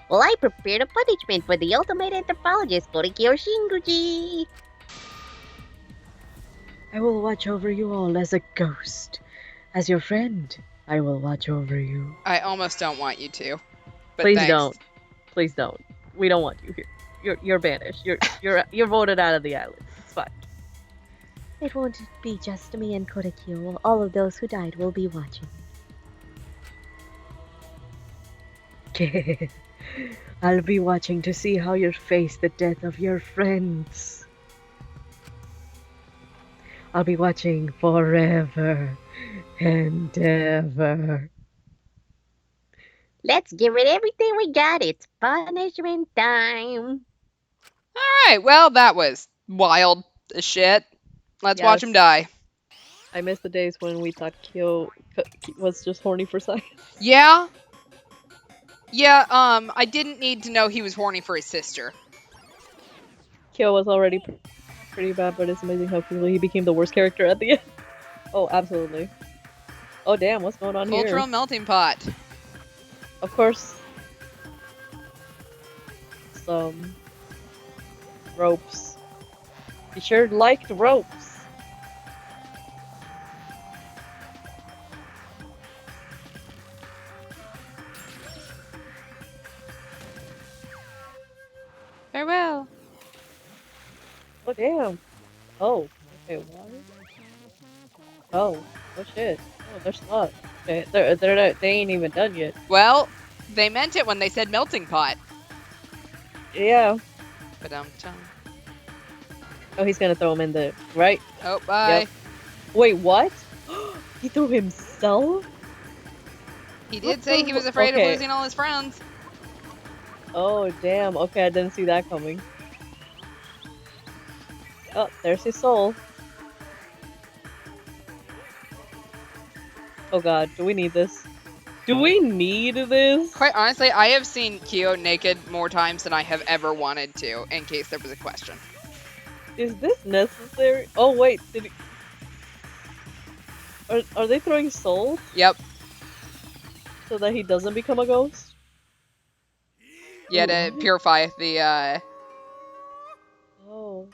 Well, I prepared a punishment for the ultimate anthropologist, Korikyo Shinguji. I will watch over you all as a ghost. As your friend, I will watch over you. I almost don't want you to. But Please thanks. don't. Please don't. We don't want you here. You're banished. You're voted out of the island. It's fine. It won't be just me and Korikyo. All of those who died will be watching. I'll be watching to see how you face the death of your friends. I'll be watching forever and ever. Let's give it everything we got. It's punishment time. Alright, well, that was wild as shit. Let's watch him Yes. die. I miss the days when we thought Kyo was just horny for science. Yeah? Yeah, I didn't need to know he was horny for his sister. Kyo was already pretty bad, but it's amazing how quickly he became the worst character at the end. Oh, absolutely. Oh, damn, what's going on Cultural here? melting pot. Of course. Some ropes. You sure liked ropes. Farewell. Oh, damn. Oh, okay, what? Oh, oh shit. Oh, they're not. They ain't even done yet. Well, they meant it when they said melting pot. Yeah. Ba-dum-tum. Oh, he's gonna throw him in the right. Oh, bye. Yep. Wait, what? He threw himself? He What did say the- he was afraid of okay. losing all his friends. Oh, damn. Okay, I didn't see that coming. Oh, there's his soul. Oh god, do we need this? Do we need this? Quite honestly, I have seen Kyo naked more times than I have ever wanted to, in case there was a question. Is this necessary? Oh wait, did he... Are they throwing souls Yep. so that he doesn't become a ghost? Yeah, to purify the Oh.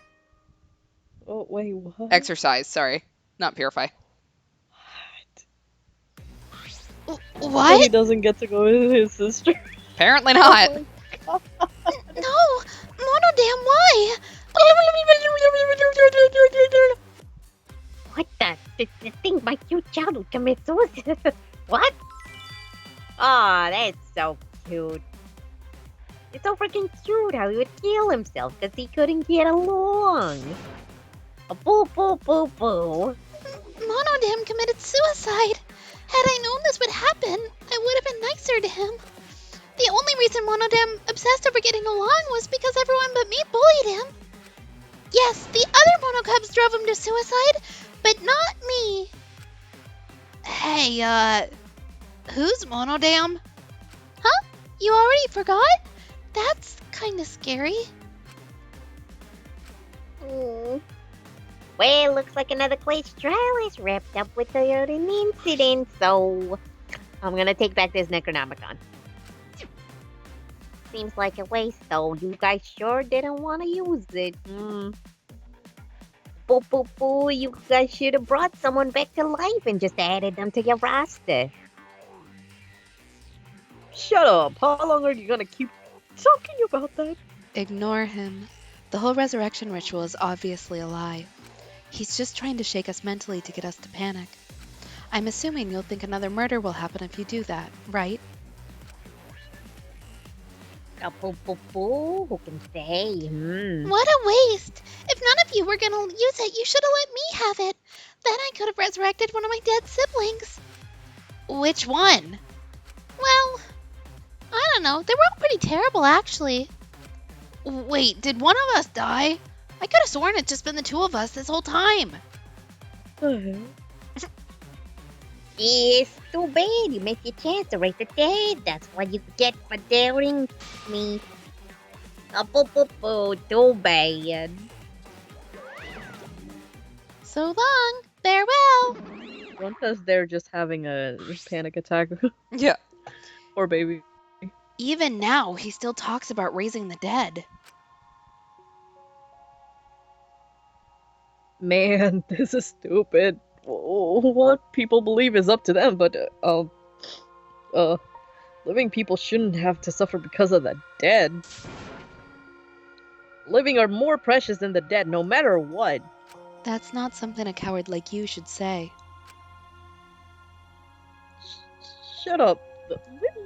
Oh wait, what? exercise. Sorry, not purify. So he What? doesn't get to go with his sister? Apparently not. No! Monodam, why? What the? This thing my cute child would commit suicide. What? Aw, that's so cute. It's so freaking cute how he would kill himself because he couldn't get along. A boo boo boo boo. Monodam committed suicide. Had I known this would happen, I would have been nicer to him. The only reason Monodam obsessed over getting along was because everyone but me bullied him. Yes, the other Monocubs drove him to suicide, but not me. Hey, who's Monodam? Huh? You already forgot? That's kinda scary. Hmm. Well, looks like another Clash trial is wrapped up with an incident, so I'm gonna take back this Necronomicon. Seems like a waste, though. You guys sure didn't want to use it. Boo boo boo, you guys should have brought someone back to life and just added them to your roster. Shut up! How long are you gonna keep talking about that? Ignore him. The whole resurrection ritual is obviously a lie. He's just trying to shake us mentally to get us to panic. I'm assuming you'll think another murder will happen if you do that, right? Boo boo boo, who can say? What a waste! If none of you were gonna use it, you should have let me have it. Then I could have resurrected one of my dead siblings. Which one? Well, I don't know. They were all pretty terrible, actually. Wait, did one of us die? I could have sworn it's just been the two of us this whole time. It's too bad you missed your chance to raise the dead. That's what you get for daring me. Boo boo boo, too bad. So long. Farewell. Gonta's there just having a panic attack. Yeah. Poor baby. Even now, he still talks about raising the dead. Man, this is stupid. What people believe is up to them, but living people shouldn't have to suffer because of the dead. Living are more precious than the dead, no matter what. That's not something a coward like you should say. Shut up.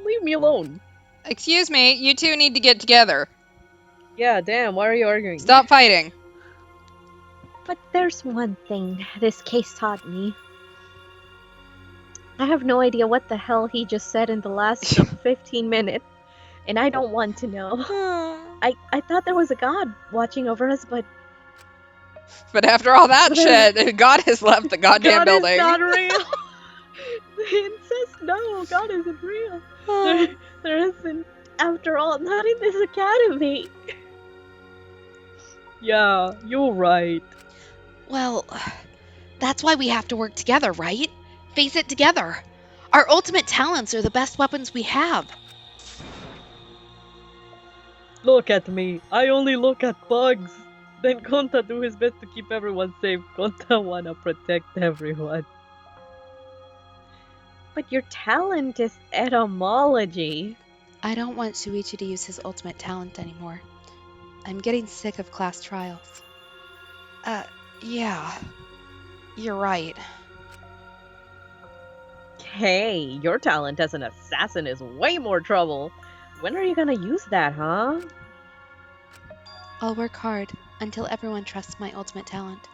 Leave me alone. Excuse me, you two need to get together. Yeah, damn, why are you arguing? Stop fighting. But there's one thing this case taught me. I have no idea what the hell he just said in the last 15 minutes, and I don't want to know. I thought there was a god watching over us, but But after all that shit, God has left the goddamn God building. is not real. The incest, no, God isn't real. There isn't, after all, not in this academy. Yeah, you're right. Well, that's why we have to work together, right? Face it together. Our ultimate talents are the best weapons we have. Look at me. I only look at bugs. Then Konta do his best to keep everyone safe. Konta wanna protect everyone. But your talent is etymology. I don't want Shuichi to use his ultimate talent anymore. I'm getting sick of class trials. Yeah. You're right. Hey, your talent as an assassin is way more trouble. When are you gonna use that, huh? I'll work hard until everyone trusts my ultimate talent.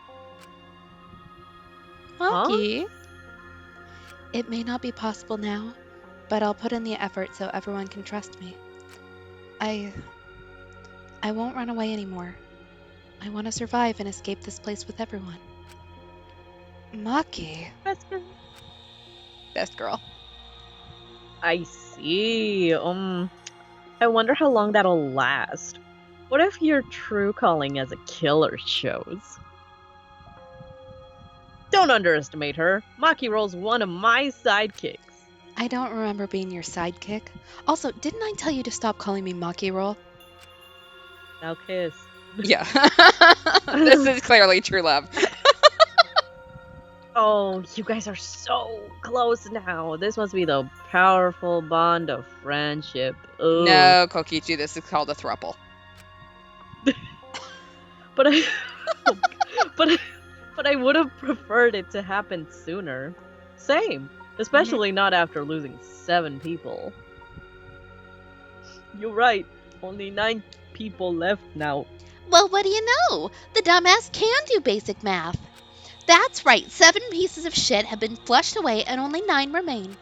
Maki? It may not be possible now, but I'll put in the effort so everyone can trust me. I won't run away anymore. I want to survive and escape this place with everyone. Maki. Best girl. I see. I wonder how long that'll last. What if your true calling as a killer shows? Don't underestimate her. Maki Roll's one of my sidekicks. I don't remember being your sidekick. Also, didn't I tell you to stop calling me Maki Roll? Now kiss. Yeah. This is clearly true love. Oh, you guys are so close now. This must be the powerful bond of friendship. Ooh. No, Kokichi, this is called a throuple. But I, but I would have preferred it to happen sooner. Same, especially not after losing 7 people. You're right. Only 9 people left now. Well, what do you know? The dumbass can do basic math. That's right, 7 pieces of shit have been flushed away and only 9 remain.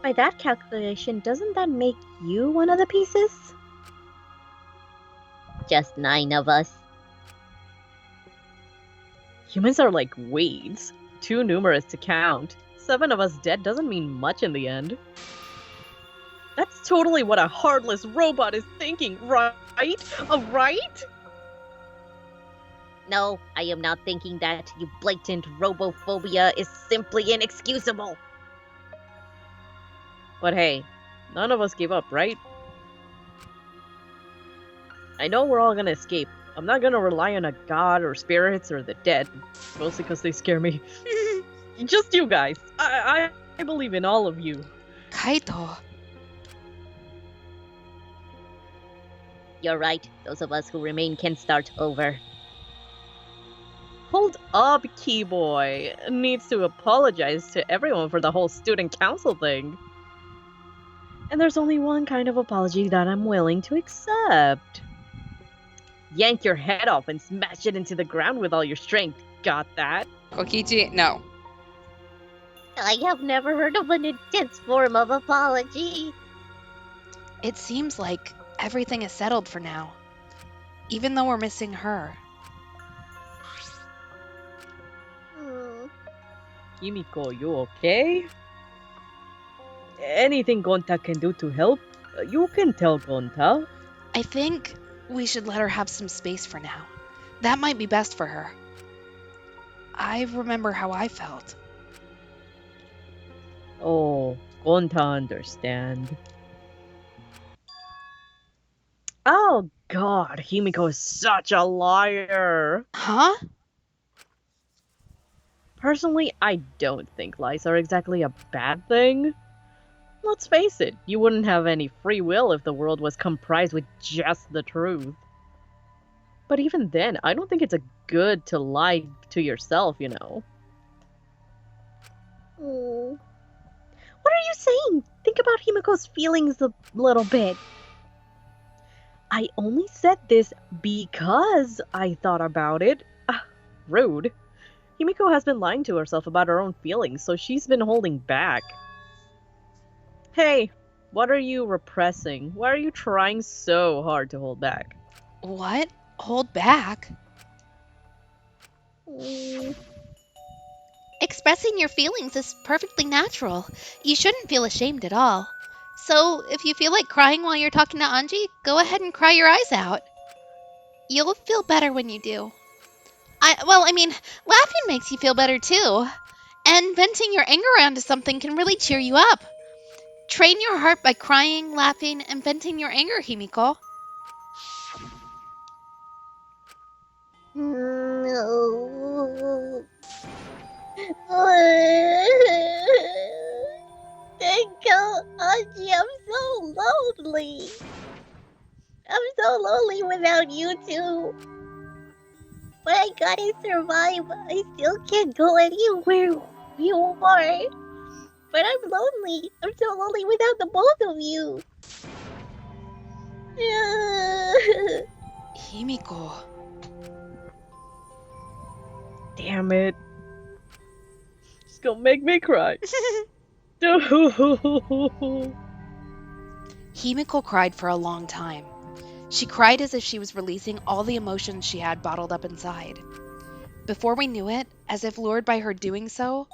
by that calculation, doesn't that make you one of the pieces? Just 9 of us. Humans are like weeds, too numerous to count. 7 of us dead doesn't mean much in the end. That's totally what a heartless robot is thinking, right? Right? No, I am not thinking that. You blatant robophobia is simply inexcusable. But hey, none of us gave up, right? I know we're all gonna escape. I'm not gonna rely on a god or spirits or the dead, mostly because they scare me. Just you guys. I believe in all of you. Kaito. You're right. Those of us who remain can start over. Hold up, Keyboy. Needs to apologize to everyone for the whole student council thing. And there's only one kind of apology that I'm willing to accept. Yank your head off and smash it into the ground with all your strength. Got that? Kokichi, no. I have never heard of an intense form of apology. It seems like everything is settled for now. Even though we're missing her. Kimiko, you okay? Anything Gonta can do to help, you can tell Gonta. I think we should let her have some space for now. That might be best for her. I remember how I felt. Oh, going to understand. Oh god, Himiko is such a liar! Huh? Personally, I don't think lies are exactly a bad thing. Let's face it, you wouldn't have any free will if the world was comprised with just the truth. But even then, I don't think it's a good to lie to yourself, you know. Hmm. What are you saying? Think about Himiko's feelings a little bit. I only said this because I thought about it. Rude. Himiko has been lying to herself about her own feelings, so she's been holding back. Hey, what are you repressing? Why are you trying so hard to hold back? What? Hold back? Hmm. Expressing your feelings is perfectly natural. You shouldn't feel ashamed at all. So, if you feel like crying while you're talking to Anji, go ahead and cry your eyes out. You'll feel better when you do. Laughing makes you feel better too. And venting your anger onto something can really cheer you up. Train your heart by crying, laughing, and venting your anger, Himiko. No. Dingo, Auntie, I'm so lonely. I'm so lonely without you two. But I gotta survive. I still can't go anywhere you are. But I'm lonely. I'm so lonely without the both of you. Himiko. Damn it. Just gonna make me cry. Himiko cried for a long time. She cried as if she was releasing all the emotions she had bottled up inside. Before we knew it, as if lured by her doing so,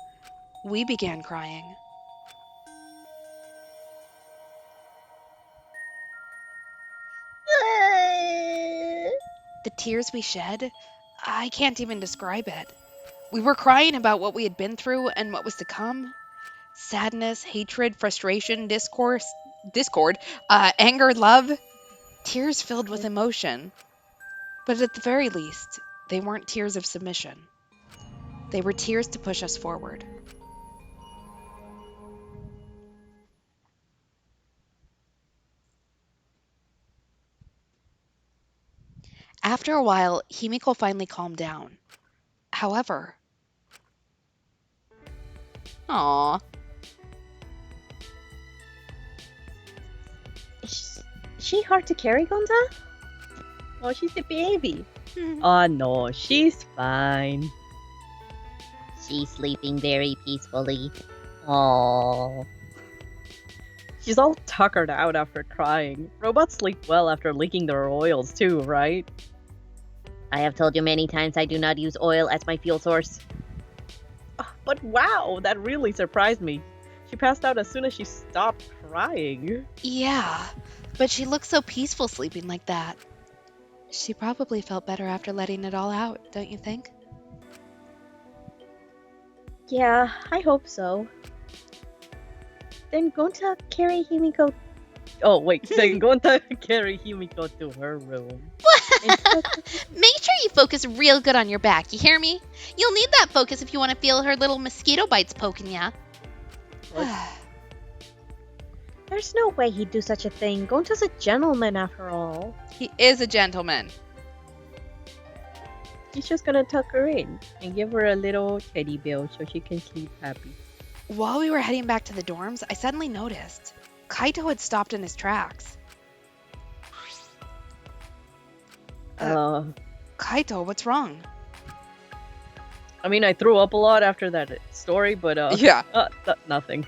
we began crying. The tears we shed, I can't even describe it. We were crying about what we had been through and what was to come. Sadness, hatred, frustration, discord, anger, love. Tears filled with emotion. But at the very least, they weren't tears of submission. They were tears to push us forward. After a while, Himiko finally calmed down. However, Aw. Is she hard to carry, Gonza? Oh, she's a baby. Oh no, she's fine. She's sleeping very peacefully. Oh. She's all tuckered out after crying. Robots sleep well after leaking their oils too, right? I have told you many times I do not use oil as my fuel source. But wow, that really surprised me. She passed out as soon as she stopped crying. Yeah, but she looked so peaceful sleeping like that. She probably felt better after letting it all out, don't you think? Yeah, I hope so. Then Gonta carry Himiko. Oh wait, then going to carry Himiko to her room. Make sure you focus real good on your back, you hear me? You'll need that focus if you want to feel her little mosquito bites poking ya. There's no way he'd do such a thing. Gonta's a gentleman after all. He is a gentleman. He's just gonna tuck her in and give her a little teddy bear so she can sleep happy. While we were heading back to the dorms, I suddenly noticed Kaito had stopped in his tracks. Kaito, what's wrong? I mean, I threw up a lot after that story, but Yeah. Nothing.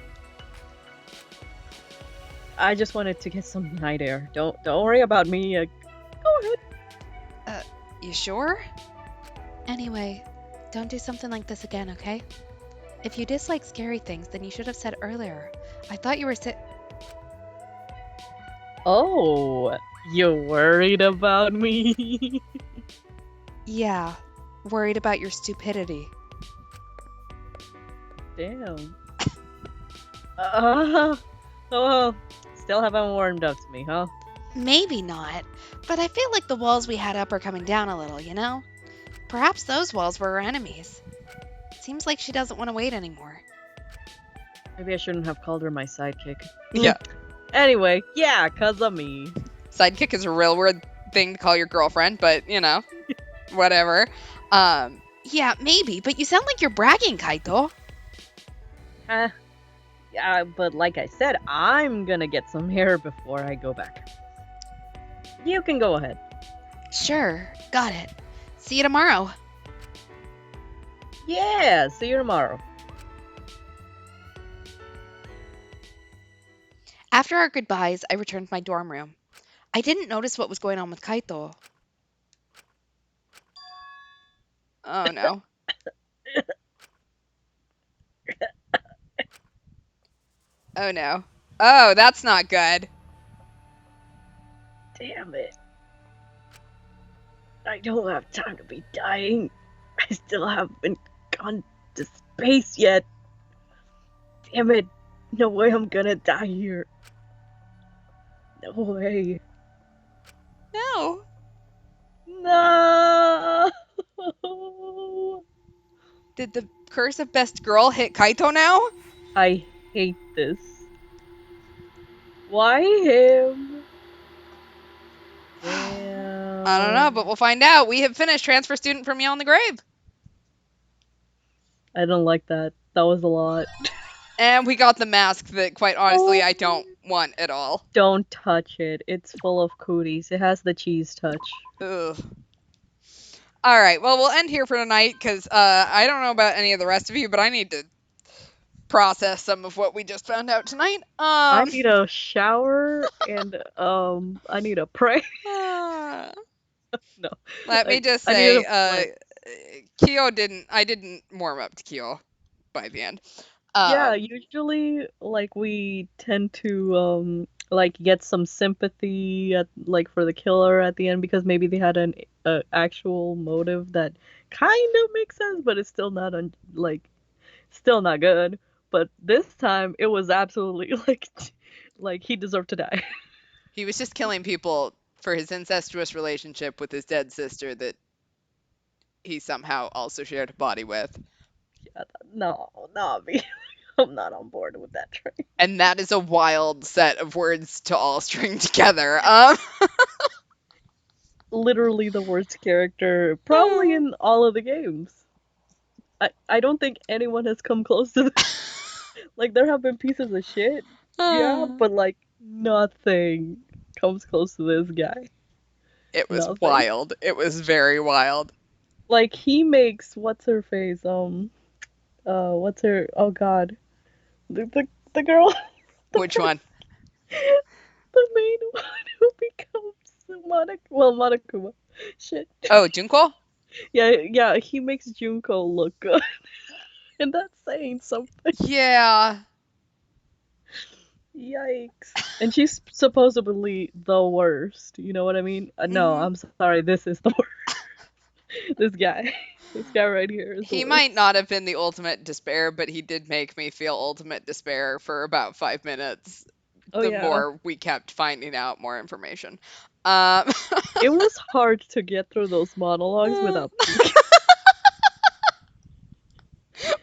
I just wanted to get some night air. Don't worry about me. Go ahead. You sure? Anyway, don't do something like this again, okay? If you dislike scary things, then you should have said earlier. I thought you were Oh, you worried about me? Yeah, worried about your stupidity. Damn. Oh, still haven't warmed up to me, huh? Maybe not, but I feel like the walls we had up are coming down a little, you know? Perhaps those walls were her enemies. Seems like she doesn't want to wait anymore. Maybe I shouldn't have called her my sidekick. Yeah. Anyway, yeah, 'cause of me. Sidekick is a real weird thing to call your girlfriend, but whatever. Yeah, maybe, but you sound like you're bragging, Kaito. Yeah, but like I said, I'm gonna get some hair before I go back. You can go ahead. Sure, got it. See you tomorrow. Yeah, see you tomorrow. After our goodbyes, I returned to my dorm room. I didn't notice what was going on with Kaito. Oh no. Oh no. Oh, that's not good. Damn it. I don't have time to be dying. I still haven't gone to space yet. Damn it. No way I'm gonna die here. No way. No. No. Did the curse of best girl hit Kaito now? I hate this. Why him? Damn. I don't know, but we'll find out. We have finished Transfer Student from Beyond the Grave. I don't like that. That was a lot. And we got the mask that, quite honestly, I don't want at all. Don't touch it. It's full of cooties. It has the cheese touch. Ugh. All right, well, we'll end here for tonight because I don't know about any of the rest of you, but I need to process some of what we just found out tonight. I need a shower and I need a pray. No. Let me just I say, need a I didn't warm up to Kyo by the end. Yeah, usually like we tend to like get some sympathy like for the killer at the end because maybe they had an actual motive that kind of makes sense, but it's still not still not good. But this time it was absolutely like he deserved to die. He was just killing people for his incestuous relationship with his dead sister that he somehow also shared a body with. Yeah, no, not me. I'm not on board with that train. And that is a wild set of words to all string together. Literally the worst character probably in all of the games. I don't think anyone has come close to this. Like there have been pieces of shit, yeah, but like nothing comes close to this guy. It was Nothing. wild. It was very wild. Like he makes what's her face? What's her? Oh God, the girl. Which one? The main one who becomes Monokuma. Shit. Oh, Junko? Yeah, he makes Junko look good. And that's saying something. Yeah. Yikes. And she's supposedly the worst. You know what I mean? No, I'm sorry. This is the worst. This guy right here is He the might not have been the ultimate despair, but he did make me feel ultimate despair for about 5 minutes. More we kept finding out more information. It was hard to get through those monologues without peeking.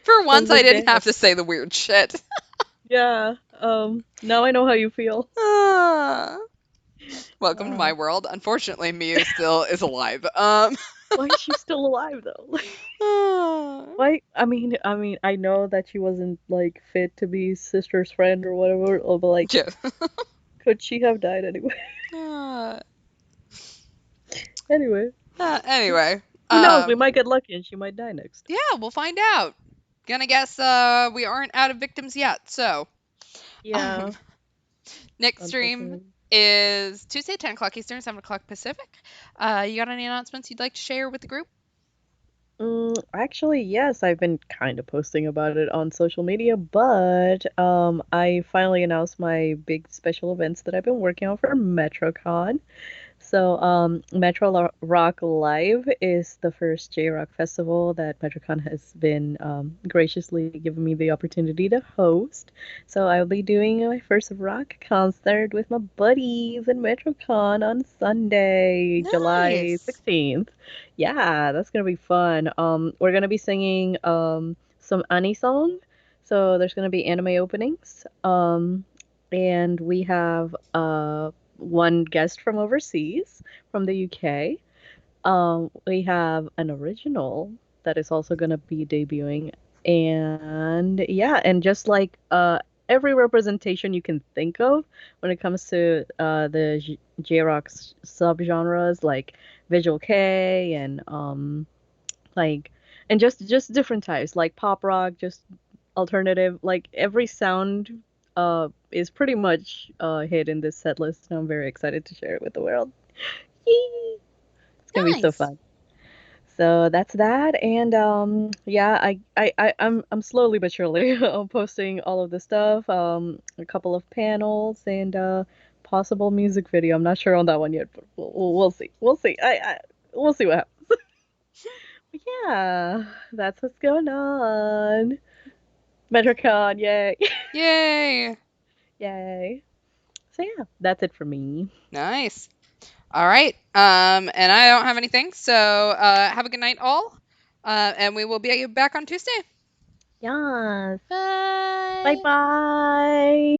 For once, I didn't have to say the weird shit. Yeah. Now I know how you feel. Welcome to my world. Unfortunately, Miyu still is alive. Why is she still alive though? Why? I mean, I know that she wasn't like fit to be sister's friend or whatever, but like, Yeah. could she have died anyway? Anyway. Anyway. Who knows? We might get lucky and she might die next. Yeah, we'll find out. Gonna guess we aren't out of victims yet, so. Yeah. Next stream is Tuesday, 10 o'clock Eastern, 7 o'clock Pacific. You got any announcements you'd like to share with the group? Actually, yes, I've been kind of posting about it on social media, but I finally announced my big special events that I've been working on for MetroCon. So, Rock Live is the first J Rock festival that MetroCon has been graciously given me the opportunity to host. So, I'll be doing my first rock concert with my buddies in MetroCon on Sunday, July Nice. 16th. Yeah, that's gonna be fun. We're gonna be singing some Ani song. So, there's gonna be anime openings. And we have one guest from overseas, from the UK. We have an original that is also going to be debuting. And yeah, and just like every representation you can think of when it comes to the J-rock subgenres like Visual K and like and just different types like pop rock, just alternative, like every sound is pretty much hit in this set list, and I'm very excited to share it with the world. Yay! It's gonna be so Nice. fun. So that's that, and yeah, I'm slowly but surely posting all of the stuff, a couple of panels and possible music video. I'm not sure on that one yet, but we'll see. We'll see. We'll see what happens. But yeah, that's what's going on. MetroCon, yay. Yay. Yay. So yeah, that's it for me. Nice. All right. And I don't have anything. So have a good night, all. And we will be back on Tuesday. Yes. Bye Bye. bye.